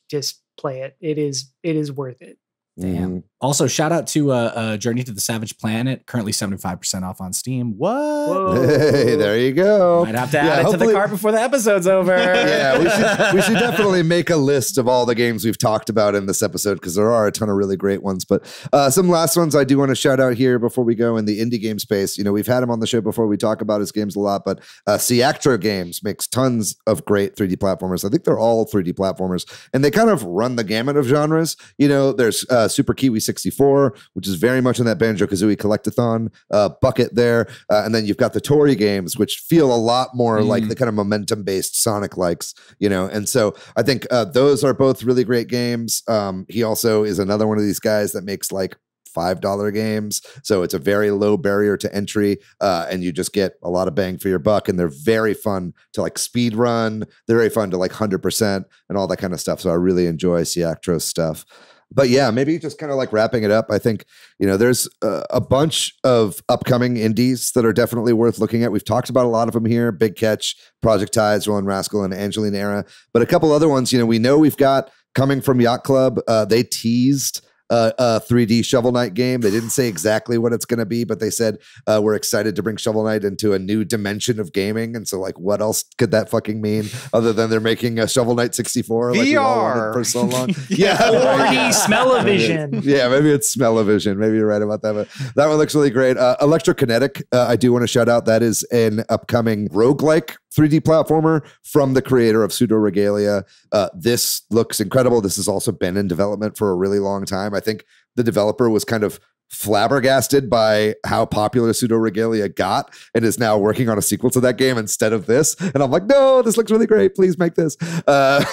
just play it. It is worth it. Damn. Also, shout out to Journey to the Savage Planet, currently 75% off on Steam. What? Whoa. Hey, there you go. Might have to add it to the cart before the episode's over. Yeah, we should definitely make a list of all the games we've talked about in this episode because there are a ton of really great ones. But some last ones I do want to shout out here before we go in the indie game space. You know, we've had him on the show before. We talk about his games a lot, but Astro Games makes tons of great 3D platformers. I think they're all 3D platformers, and they kind of run the gamut of genres. You know, there's Super Kiwi 64, which is very much in that Banjo-Kazooie collectathon bucket there. And then you've got the Tori games, which feel a lot more like the kind of momentum-based Sonic likes, you know. And so I think those are both really great games. He also is another one of these guys that makes like $5 games. So it's a very low barrier to entry, and you just get a lot of bang for your buck. And they're very fun to like speed run. They're very fun to like 100% and all that kind of stuff. So I really enjoy Siactro's stuff. But yeah, maybe just kind of like wrapping it up. I think, you know, there's a bunch of upcoming indies that are definitely worth looking at. We've talked about a lot of them here: Big Catch, Project Tides, Roland Rascal, and Angelina Era. But a couple other ones, you know we've got coming from Yacht Club. They teased a 3D Shovel Knight game. They didn't say exactly what it's going to be, but they said we're excited to bring Shovel Knight into a new dimension of gaming. And so, like, what else could that fucking mean other than they're making a Shovel Knight 64 like we all wanted for so long? Yeah, 4D Smell-O-Vision. Yeah, maybe it's Smell-O-Vision. Maybe you're right about that. But that one looks really great. Electrokinetic, I do want to shout out. That is an upcoming roguelike 3D platformer from the creator of Pseudo Regalia. This looks incredible. This has also been in development for a really long time. I think the developer was kind of flabbergasted by how popular Pseudo Regalia got and is now working on a sequel to that game instead of this. And I'm like, no, this looks really great. Please make this. But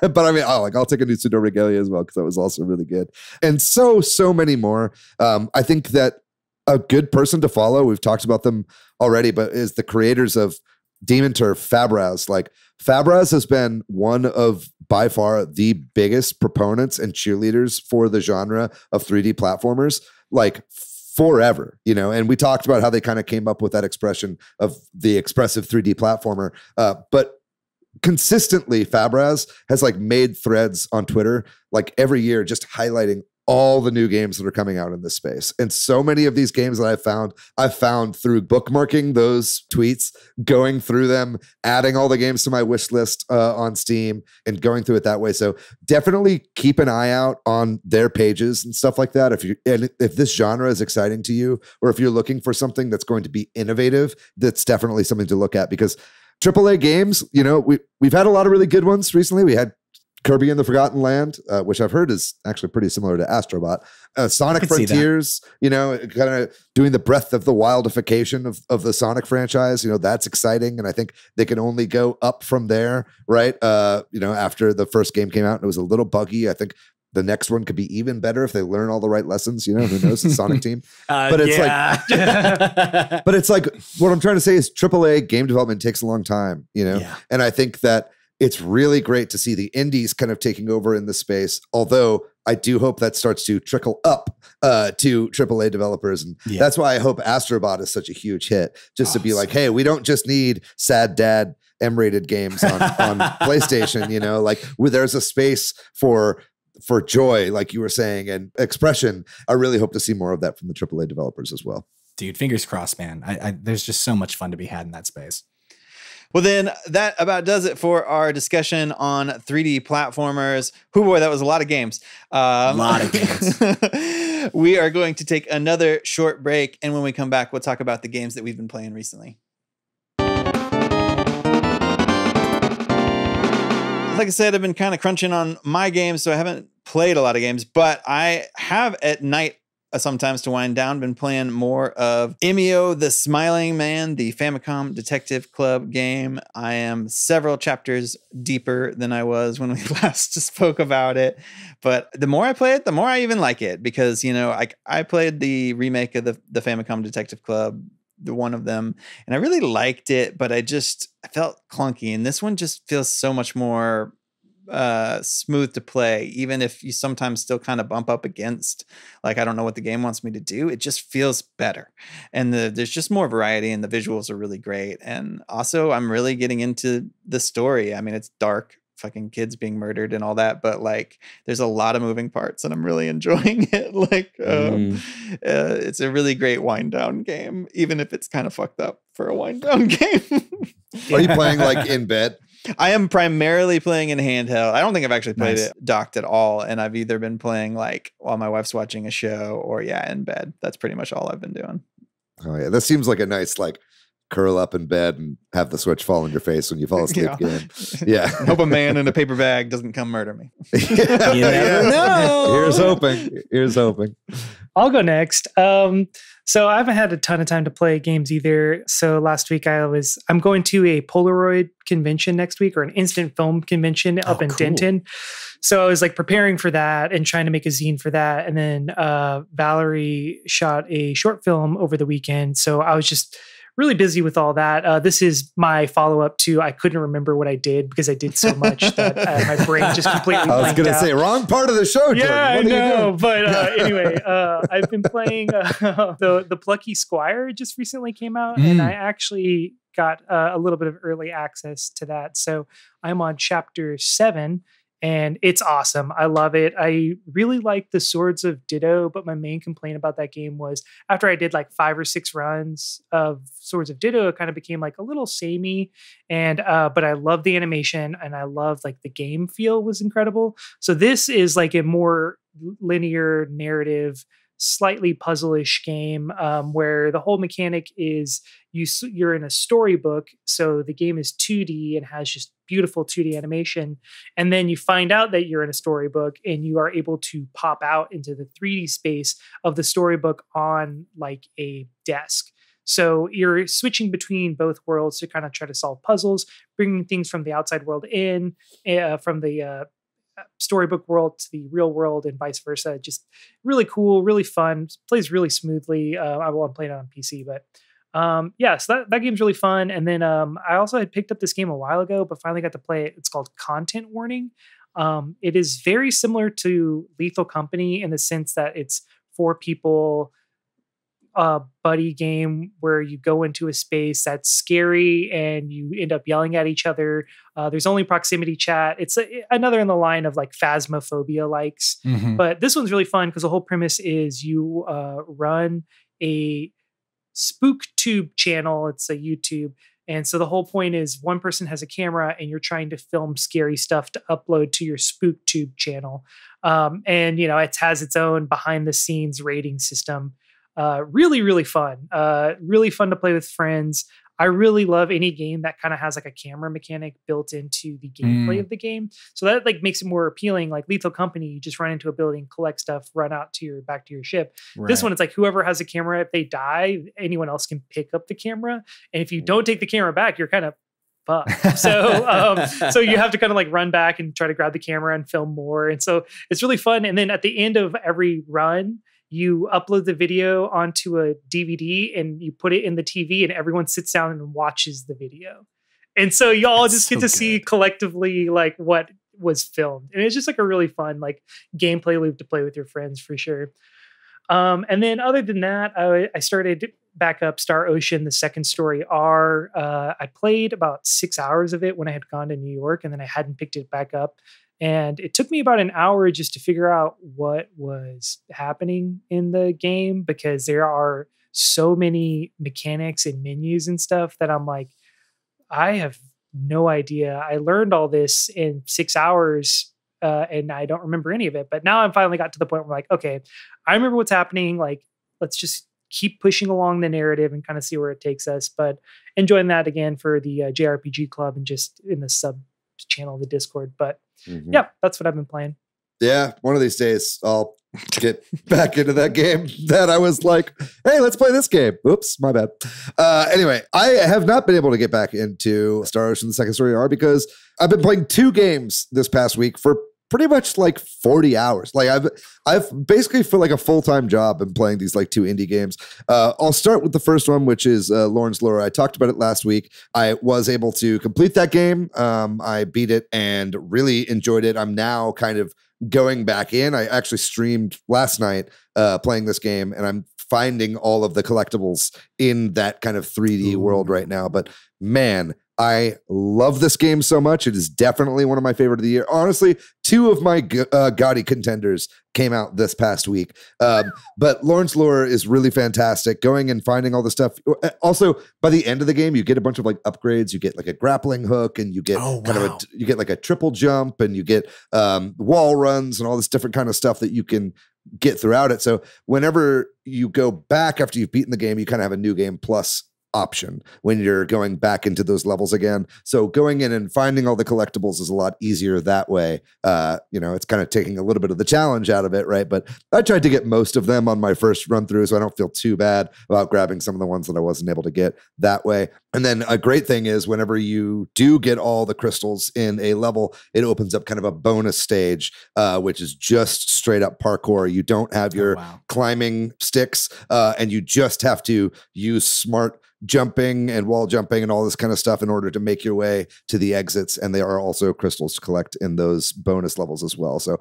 I mean, I'll take a new Pseudo Regalia as well because that was also really good. And so many more. I think that a good person to follow, we've talked about them already, but is the creators of Demon Turf, Fabraz. Like, Fabraz has been one of, by far, the biggest proponents and cheerleaders for the genre of 3D platformers, like, forever, you know. And we talked about how they kind of came up with that expression of the expressive 3D platformer. But consistently, Fabraz has like made threads on Twitter like every year, just highlighting all the new games that are coming out in this space. And so many of these games that I've found through bookmarking those tweets, going through them, adding all the games to my wish list on Steam and going through it that way. So definitely keep an eye out on their pages and stuff like that. If this genre is exciting to you, or if you're looking for something that's going to be innovative, that's definitely something to look at, because AAA games, you know, we've had a lot of really good ones recently. We had Kirby and the Forgotten Land, which I've heard is actually pretty similar to Astro Bot. Sonic Frontiers, you know, kind of doing the breadth of the wildification of the Sonic franchise. You know, that's exciting. And I think they can only go up from there, right? You know, after the first game came out and it was a little buggy, I think the next one could be even better if they learn all the right lessons. You know, who knows, the Sonic team. But it's like, but it's like, what I'm trying to say is AAA game development takes a long time, you know? Yeah. And I think that it's really great to see the indies kind of taking over in the space, although I do hope that starts to trickle up to AAA developers. And that's why I hope Astro Bot is such a huge hit, just to be like, hey, we don't just need sad dad M-rated games on PlayStation, you know, like where there's a space for joy, like you were saying, and expression. I really hope to see more of that from the AAA developers as well. Dude, fingers crossed, man. There's just so much fun to be had in that space. Well, then that about does it for our discussion on 3D platformers. Whoo boy, that was a lot of games. A lot of games. We are going to take another short break, and when we come back, we'll talk about the games that we've been playing recently. Like I said, I've been kind of crunching on my games, so I haven't played a lot of games, but I have at night, sometimes to wind down, been playing more of Emio the Smiling Man, the Famicom Detective Club game. I am several chapters deeper than I was when we last spoke about it. But the more I play it, the more I even like it, because, you know, I played the remake of the Famicom Detective Club, the one of them, and I really liked it, but I felt clunky. And this one just feels so much more smooth to play, even if you sometimes still kind of bump up against, like, I don't know what the game wants me to do. It just feels better, and there's just more variety, and the visuals are really great. And also, I'm really getting into the story. I mean, it's dark fucking kids being murdered and all that, but like there's a lot of moving parts and I'm really enjoying it. Like it's a really great wind down game, even if it's kind of fucked up for a wind down game. Are you playing like in bed? I am primarily playing in handheld. I don't think I've actually played it docked at all. And I've either been playing like while my wife's watching a show or in bed. That's pretty much all I've been doing. Oh yeah. That seems like a nice, like, curl up in bed and have the Switch fall in your face when you fall asleep game. Yeah. Hope a man in a paper bag doesn't come murder me. You never know. Here's hoping. I'll go next. So I haven't had a ton of time to play games either. So last week I'm going to a Polaroid convention next week, or an instant film convention up in Denton. So I was like preparing for that and trying to make a zine for that. And then Valerie shot a short film over the weekend. So I was just really busy with all that. This is my follow-up to I couldn't remember what I did because I did so much that my brain just completely blanked out. I was going to say, wrong part of the show, Jordan. Yeah, I know. But anyway, I've been playing the Plucky Squire just recently came out, and I actually got a little bit of early access to that. So I'm on chapter 7. And it's awesome. I love it. I really like the Swords of Ditto, but my main complaint about that game was after I did like 5 or 6 runs of Swords of Ditto, it kind of became like a little samey. And but I love the animation and I love like the game feel was incredible. So this is like a more linear narrative, slightly puzzle-ish game where the whole mechanic is you're in a storybook. So the game is 2D and has just beautiful 2D animation. And then you find out that you're in a storybook and you are able to pop out into the 3D space of the storybook on like a desk. So you're switching between both worlds to kind of try to solve puzzles, bringing things from the outside world in, from the storybook world to the real world and vice versa. Just really cool, really fun, plays really smoothly. I won't play it on PC, but so that game's really fun. And then I also had picked up this game a while ago, but finally got to play it. It's called Content Warning. It is very similar to Lethal Company in the sense that it's 4 people buddy game where you go into a space that's scary and you end up yelling at each other. There's only proximity chat. It's another in the line of like Phasmophobia likes, but this one's really fun because the whole premise is you run a SpookTube channel. It's a YouTube. And so the whole point is one person has a camera and you're trying to film scary stuff to upload to your SpookTube channel. And it has its own behind the scenes rating system. Really, really fun. Really fun to play with friends. I really love any game that kind of has like a camera mechanic built into the gameplay of the game. So that like makes it more appealing. Like Lethal Company, you just run into a building, collect stuff, run out to back to your ship. Right. This one, it's like whoever has a camera, if they die, anyone else can pick up the camera. And if you don't take the camera back, you're kind of fucked. So you have to kind of like run back and try to grab the camera and film more. And so it's really fun. And then at the end of every run, you upload the video onto a DVD and you put it in the TV and everyone sits down and watches the video. And so you all just get to see collectively like what was filmed. And it's just like a really fun like gameplay loop to play with your friends for sure. And then other than that, I started back up Star Ocean, the second story R. I played about 6 hours of it when I had gone to New York and then I hadn't picked it back up. And it took me about an hour just to figure out what was happening in the game because there are so many mechanics and menus and stuff that I'm like, I have no idea. I learned all this in 6 hours and I don't remember any of it. But now I'm finally got to the point where I'm like, okay, I remember what's happening. Like, let's just keep pushing along the narrative and kind of see where it takes us. But enjoying that again for the JRPG club and just in the sub channel of the Discord. But yeah, that's what I've been playing. Yeah, one of these days I'll get back into that game that I was like, hey, let's play this game. Oops, my bad. Anyway, I have not been able to get back into Star Ocean the Second Story R because I've been playing 2 games this past week for pretty much like 40 hours. Like I've basically for like a full-time job been playing these like 2 indie games. I'll start with the first one, which is Lawrence Lure. I talked about it last week. I was able to complete that game. I beat it and really enjoyed it. I'm now kind of going back in. I actually streamed last night playing this game and I'm finding all of the collectibles in that kind of 3D world right now. But man, I love this game so much. It is definitely one of my favorite of the year. Honestly, 2 of my gaudy contenders came out this past week. But Lawrence Lore is really fantastic. Going and finding all the stuff. Also, by the end of the game, you get a bunch of like upgrades. You get like a grappling hook, and you get you get like a triple jump, and you get wall runs and all this different kind of stuff that you can get throughout it. So whenever you go back after you've beaten the game, you kind of have a new game plus option when you're going back into those levels again. So going in and finding all the collectibles is a lot easier that way. It's kind of taking a little bit of the challenge out of it, right? But I tried to get most of them on my first run through, so I don't feel too bad about grabbing some of the ones that I wasn't able to get that way. And then a great thing is whenever you do get all the crystals in a level, it opens up kind of a bonus stage, which is just straight up parkour. You don't have your climbing sticks, and you just have to use smart jumping and wall jumping and all this kind of stuff in order to make your way to the exits. And there are also crystals to collect in those bonus levels as well. So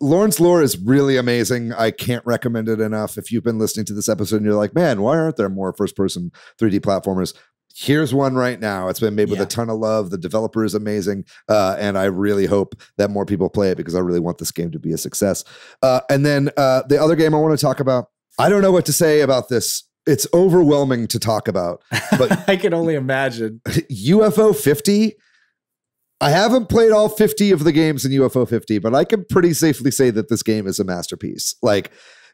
Lawrence Lore is really amazing. I can't recommend it enough. If you've been listening to this episode and you're like, man, why aren't there more first-person 3D platformers? Here's one right now. It's been made with a ton of love. The developer is amazing. And I really hope that more people play it because I really want this game to be a success. And then the other game I want to talk about, I don't know what to say about this. It's overwhelming to talk about, but I can only imagine. UFO 50. I haven't played all 50 of the games in UFO 50, but I can pretty safely say that this game is a masterpiece. Like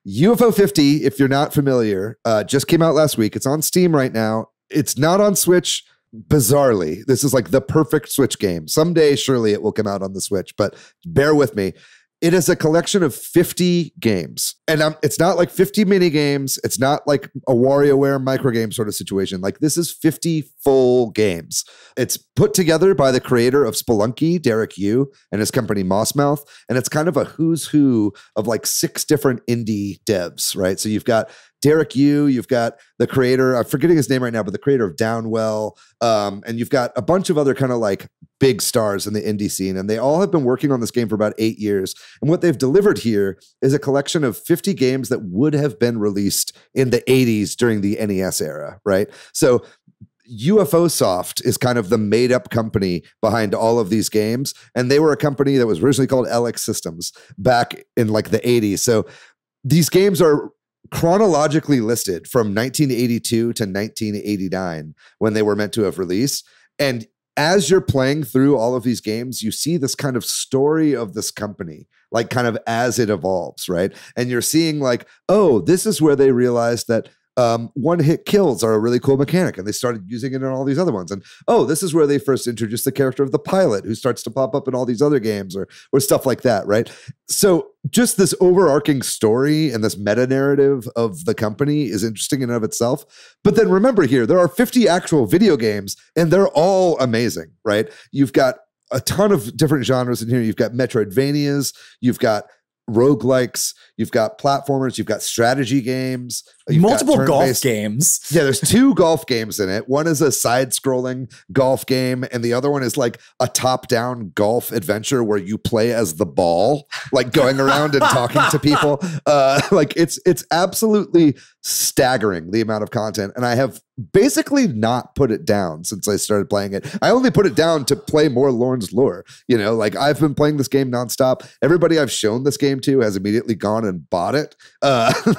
UFO 50, if you're not familiar, just came out last week. It's on Steam right now. It's not on Switch. Bizarrely, this is like the perfect Switch game. Someday, surely it will come out on the Switch, but bear with me. It is a collection of 50 games. And it's not like 50 mini games. It's not like a WarioWare micro game sort of situation. Like this is 50 full games. It's put together by the creator of Spelunky, Derek Yu, and his company Mossmouth. And it's kind of a who's who of like 6 different indie devs, right? So you've got Derek Yu, you've got the creator, I'm forgetting his name right now, but the creator of Downwell, and you've got a bunch of other kind of like big stars in the indie scene, and they all have been working on this game for about 8 years. And what they've delivered here is a collection of 50 games that would have been released in the 80s during the NES era, right? So UFO Soft is kind of the made-up company behind all of these games, and they were a company that was originally called LX Systems back in like the 80s. So these games are chronologically listed from 1982 to 1989 when they were meant to have released. And as you're playing through all of these games, you see this kind of story of this company, like kind of as it evolves, right? And you're seeing like, oh, this is where they realized that one-hit kills are a really cool mechanic, and they started using it in all these other ones. And oh, this is where they first introduced the character of the pilot, who starts to pop up in all these other games, or stuff like that, right? So just this overarching story and this meta narrative of the company is interesting in and of itself. But then remember here, there are 50 actual video games, and they're all amazing, right? You've got a ton of different genres in here. You've got Metroidvanias, you've got roguelikes, you've got platformers, you've got strategy games, multiple golf games. Yeah, there's 2 golf games in it. One is a side-scrolling golf game, and the other one is like a top-down golf adventure where you play as the ball, like going around and talking to people. Like it's absolutely staggering, the amount of content, and I have basically not put it down since I started playing it. I only put it down to play more Lawrence Lore. You know, like I've been playing this game nonstop. Everybody I've shown this game to has immediately gone and bought it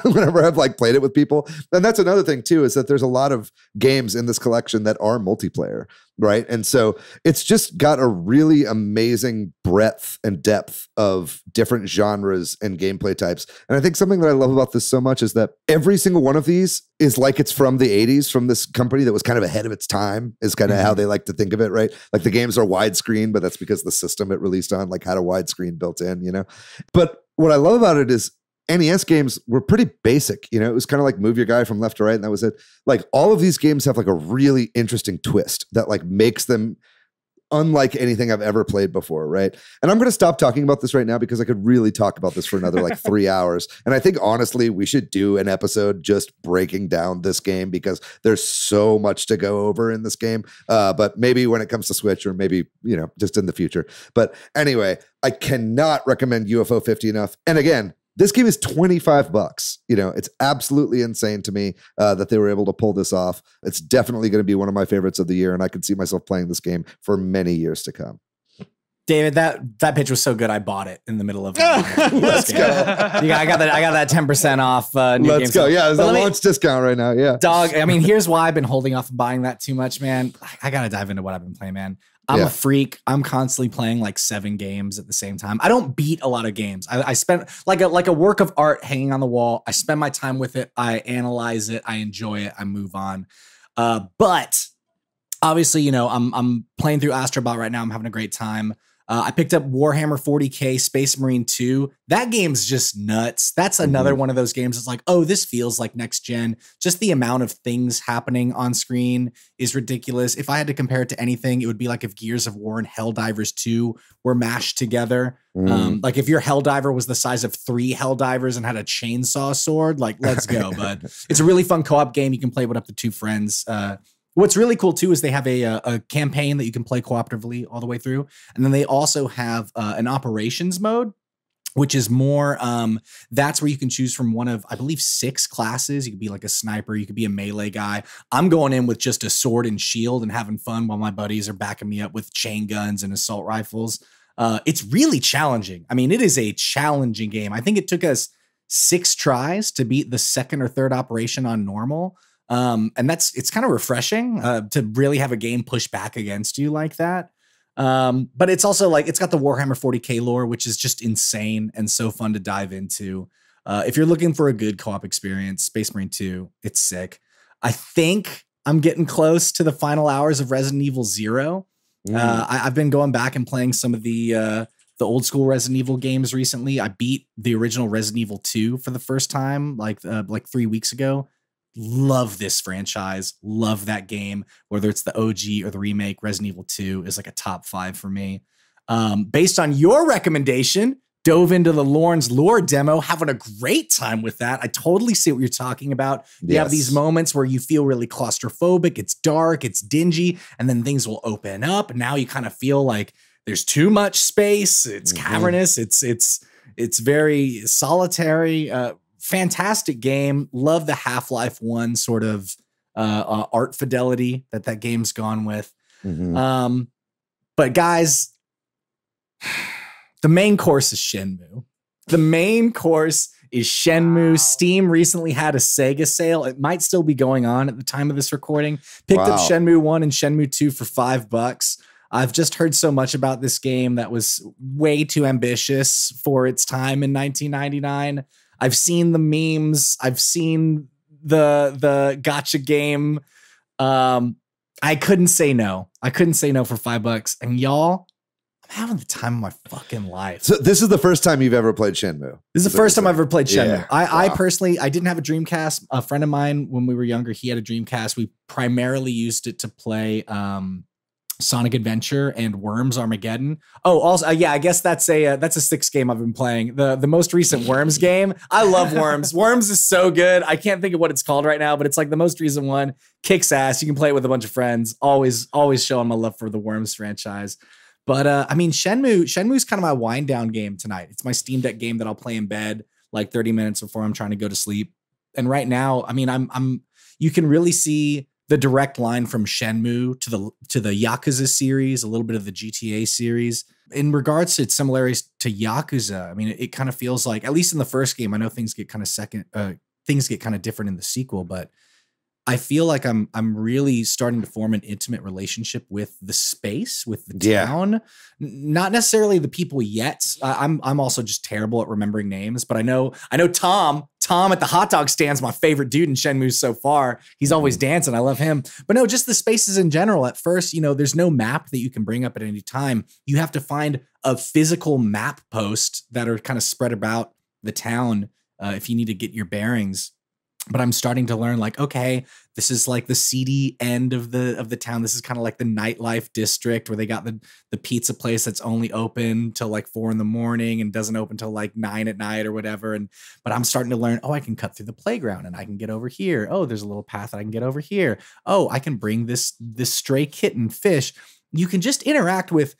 whenever I've like played it with people. And that's another thing too, is that there's a lot of games in this collection that are multiplayer, right? And so it's just got a really amazing breadth and depth of different genres and gameplay types. And I think something that I love about this so much is that every single one of these is like it's from the 80s, from this company that was kind of ahead of its time, is kind of how they like to think of it, right? Like the games are widescreen, but that's because the system it released on like had a widescreen built in, you know? But what I love about it is NES games were pretty basic. You know, it was kind of like move your guy from left to right, and that was it. Like all of these games have like a really interesting twist that like makes them unlike anything I've ever played before, right? And I'm going to stop talking about this right now because I could really talk about this for another like 3 hours. And I think honestly, we should do an episode just breaking down this game because there's so much to go over in this game. But maybe when it comes to Switch, or maybe, you know, just in the future. But anyway, I cannot recommend UFO 50 enough. And again, This game is $25. You know, it's absolutely insane to me that they were able to pull this off. It's definitely going to be one of my favorites of the year, and I can see myself playing this game for many years to come. David, that pitch was so good. I bought it in the middle of. Let's go. I got that 10% off. New Let's go. Yeah, it's a launch discount right now. Yeah, dog. I mean, here's why I've been holding off on buying that too much, man. I gotta dive into what I've been playing, man. I'm a freak. I'm constantly playing like 7 games at the same time. I don't beat a lot of games. I spend like a work of art hanging on the wall. I spend my time with it. I analyze it. I enjoy it. I move on. But obviously, you know, I'm playing through Astro Bot right now. I'm having a great time. I picked up Warhammer 40K Space Marine 2. That game's just nuts. That's another one of those games that's like, oh, this feels like next gen. Just the amount of things happening on screen is ridiculous. If I had to compare it to anything, it would be like if Gears of War and Helldivers 2 were mashed together. Like if your Helldiver was the size of 3 Helldivers and had a chainsaw sword, like let's go. But it's a really fun co-op game. You can play with up to 2 friends. What's really cool too is they have a campaign that you can play cooperatively all the way through. And then they also have an operations mode, which is more, that's where you can choose from one of, I believe, 6 classes. You could be like a sniper. You could be a melee guy. I'm going in with just a sword and shield and having fun while my buddies are backing me up with chain guns and assault rifles. It's really challenging. I mean, it is a challenging game. I think it took us 6 tries to beat the 2nd or 3rd operation on normal. And it's kind of refreshing to really have a game push back against you like that. But it's also like, it's got the Warhammer 40K lore, which is just insane and so fun to dive into. If you're looking for a good co-op experience, Space Marine 2, it's sick. I think I'm getting close to the final hours of Resident Evil 0. I've been going back and playing some of the old school Resident Evil games recently. I beat the original Resident Evil 2 for the first time, like 3 weeks ago. Love this franchise. Love that game. Whether it's the OG or the remake, Resident Evil 2 is like a top 5 for me. Based on your recommendation, dove into the Lorne's Lore demo, having a great time with that. I totally see what you're talking about. You have these moments where you feel really claustrophobic. It's dark, it's dingy, and then things will open up. And now you kind of feel like there's too much space. It's cavernous. It's very solitary. Fantastic game. Love the Half-Life 1 sort of art fidelity that game's gone with. But guys, the main course is Shenmue. The main course is Shenmue. Wow. Steam recently had a Sega sale. It might still be going on at the time of this recording. Picked up Shenmue 1 and Shenmue 2 for $5. I've just heard so much about this game that was way too ambitious for its time in 1999. I've seen the memes. I've seen the gotcha game. I couldn't say no. I couldn't say no for $5. And y'all, I'm having the time of my fucking life. So this is the first time you've ever played Shenmue? This is the first time I've ever played Shenmue. I personally, I didn't have a Dreamcast. A friend of mine, when we were younger, he had a Dreamcast. We primarily used it to play Sonic Adventure and Worms Armageddon. Oh, also, yeah, I guess that's a 6th game I've been playing. The most recent Worms game. I love Worms. Worms is so good. I can't think of what it's called right now, but it's like the most recent one. Kicks ass. You can play it with a bunch of friends. Always showing my love for the Worms franchise. But I mean, Shenmue's kind of my wind down game tonight. It's my Steam Deck game that I'll play in bed like 30 minutes before I'm trying to go to sleep. And right now, I mean, you can really see the direct line from Shenmue to the Yakuza series, a little bit of the GTA series. In regards to its similarities to Yakuza, I mean, it kind of feels like, at least in the first game, I know things get kind of different in the sequel, but I feel like I'm really starting to form an intimate relationship with the space, with the town. Not necessarily the people yet. I'm also just terrible at remembering names, but I know Tom at the hot dog stand's my favorite dude in Shenmue so far. He's always dancing. I love him. But no, just the spaces in general. At first, you know, there's no map that you can bring up at any time. You have to find a physical map post that are kind of spread about the town if you need to get your bearings. But I'm starting to learn, like, okay, this is like the seedy end of the town. This is kind of like the nightlife district where they got the pizza place that's only open till like 4 a.m. and doesn't open till like 9 p.m. or whatever. But I'm starting to learn, oh, I can cut through the playground and I can get over here. Oh, there's a little path that I can get over here. Oh, I can bring this stray kitten fish. You can just interact with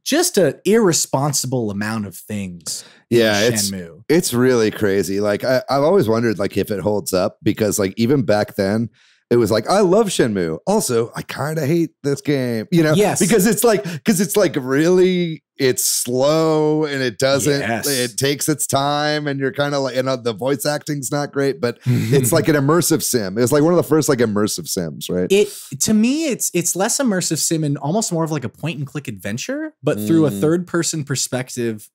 just an irresponsible amount of things. Yeah, Shenmue. It's really crazy. Like I've always wondered like if it holds up, because like even back then it was like, I love Shenmue. Also, I kind of hate this game, you know, Yes. because it's like really, it's slow and it doesn't, it takes its time, and you're kind of like, you know, the voice acting's not great, but it's like an immersive sim. It's like one of the first like immersive sims, right? To me, it's less immersive sim and almost more of like a point and click adventure, but through a third person perspective.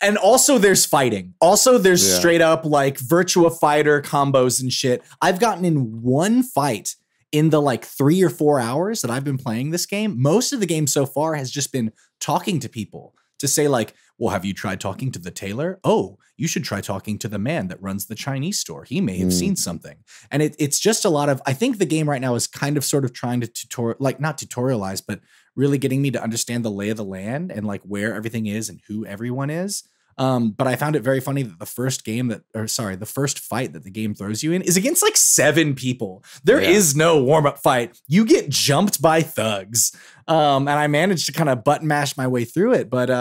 And also there's fighting. Also there's straight up like Virtua Fighter combos and shit. I've gotten in one fight in the like 3 or 4 hours that I've been playing this game. Most of the game so far has just been talking to people to say like, well, have you tried talking to the tailor? Oh, you should try talking to the man that runs the Chinese store. He may have seen something. And it's just a lot of, I think the game right now is kind of sort of trying to not tutorialize, but really getting me to understand the lay of the land and like where everything is and who everyone is. But I found it very funny that the first fight that the game throws you in is against like 7 people. There is no warm-up fight. You get jumped by thugs. And I managed to kind of button mash my way through it. But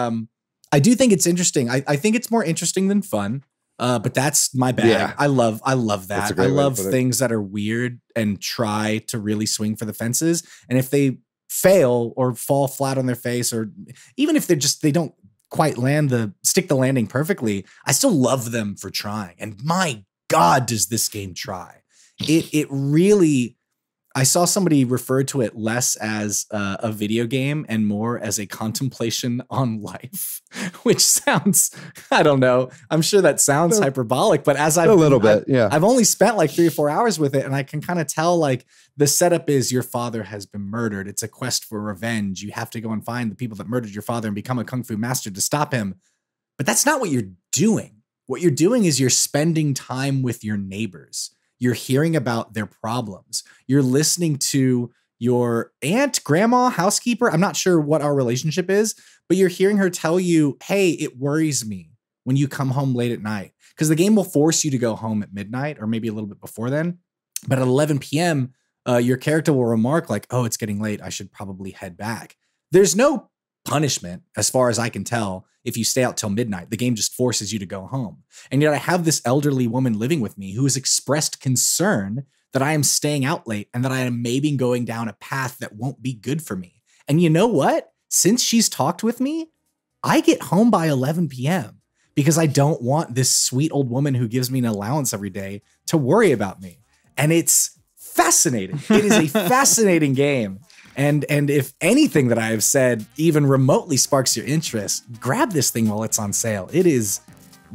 I do think it's interesting. I think it's more interesting than fun. But that's my bag. Yeah. I love that. I love things that are weird and try to really swing for the fences. And if they fail or fall flat on their face, or even if they don't quite stick the landing perfectly, I still love them for trying. And my God, does this game try. It really, I saw somebody refer to it less as a video game and more as a contemplation on life, which sounds, I don't know. I'm sure that sounds hyperbolic, but as I've only spent like 3 or 4 hours with it, and I can kind of tell like the setup is your father has been murdered. It's a quest for revenge. You have to go and find the people that murdered your father and become a kung fu master to stop him. But that's not what you're doing. What you're doing is you're spending time with your neighbors. You're hearing about their problems. You're listening to your aunt, grandma, housekeeper. I'm not sure what our relationship is, but you're hearing her tell you, hey, it worries me when you come home late at night. Because the game will force you to go home at midnight or maybe a little bit before then. But at 11 p.m., your character will remark like, oh, it's getting late. I should probably head back. There's no punishment, as far as I can tell, if you stay out till midnight. The game just forces you to go home. And yet I have this elderly woman living with me who has expressed concern that I am staying out late and that I am maybe going down a path that won't be good for me. And you know what? Since she's talked with me, I get home by 11 p.m. because I don't want this sweet old woman who gives me an allowance every day to worry about me. And it's fascinating. It is a fascinating game. And if anything that I have said even remotely sparks your interest, grab this thing while it's on sale. It is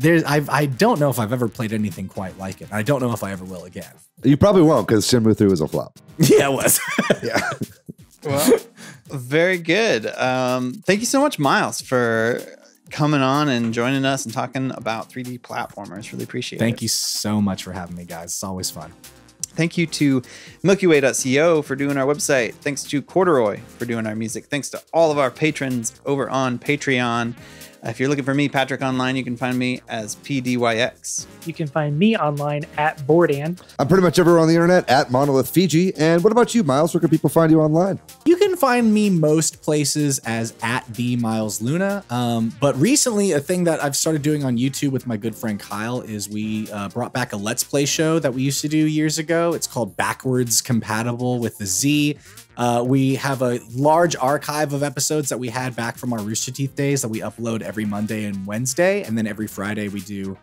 I don't know if I've ever played anything quite like it. I don't know if I ever will again. You probably won't, because Shenmue 3 was a flop. Yeah, it was. Yeah. Well, very good. Thank you so much, Miles, for coming on and joining us and talking about 3D platformers. Really appreciate it. Thank you so much for having me, guys. It's always fun. Thank you to MilkyWay.co for doing our website. Thanks to Corduroy for doing our music. Thanks to all of our patrons over on Patreon. If you're looking for me, Patrick, online, you can find me as PDYX. You can find me online at Bordan. I'm pretty much everywhere on the internet at Monolith Fiji. And what about you, Miles? Where can people find you online? You can find me most places as at the Miles Luna. But recently, a thing that I've started doing on YouTube with my good friend Kyle is we brought back a Let's Play show that we used to do years ago. It's called Backwards Compatible with the Z. We have a large archive of episodes that we had back from our Rooster Teeth days that we upload every Monday and Wednesday. And then every Friday we do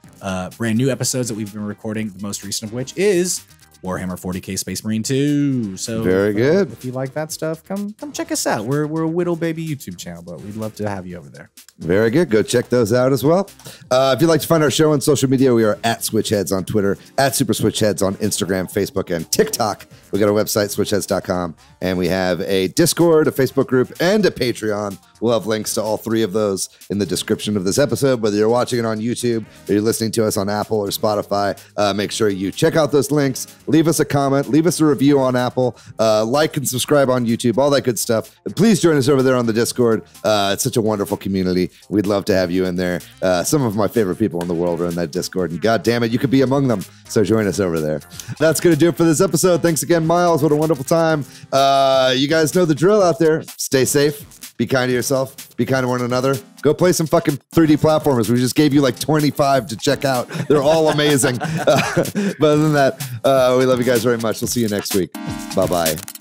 brand new episodes that we've been recording, the most recent of which is Warhammer 40k Space Marine 2. So very good. If you like that stuff, come check us out. We're a whittle baby YouTube channel, but we'd love to have you over there. Very good. Go check those out as well. If you'd like to find our show on social media, we are at Switch Headz on Twitter, at Super Switch Headz on Instagram, Facebook, and TikTok. We got our website, switchheadz.com, and we have a Discord, a Facebook group, and a Patreon. We'll have links to all 3 of those in the description of this episode. Whether you're watching it on YouTube or you're listening to us on Apple or Spotify, make sure you check out those links, leave us a comment, leave us a review on Apple, like and subscribe on YouTube, all that good stuff. And please join us over there on the Discord. It's such a wonderful community. We'd love to have you in there. Some of my favorite people in the world are in that Discord, and God damn it, you could be among them. So join us over there. That's going to do it for this episode. Thanks again, Miles. What a wonderful time. You guys know the drill out there. Stay safe. Be kind to yourself. Be kind to one another. Go play some fucking 3D platformers. We just gave you like 25 to check out. They're all amazing. But other than that, we love you guys very much. We'll see you next week. Bye-bye.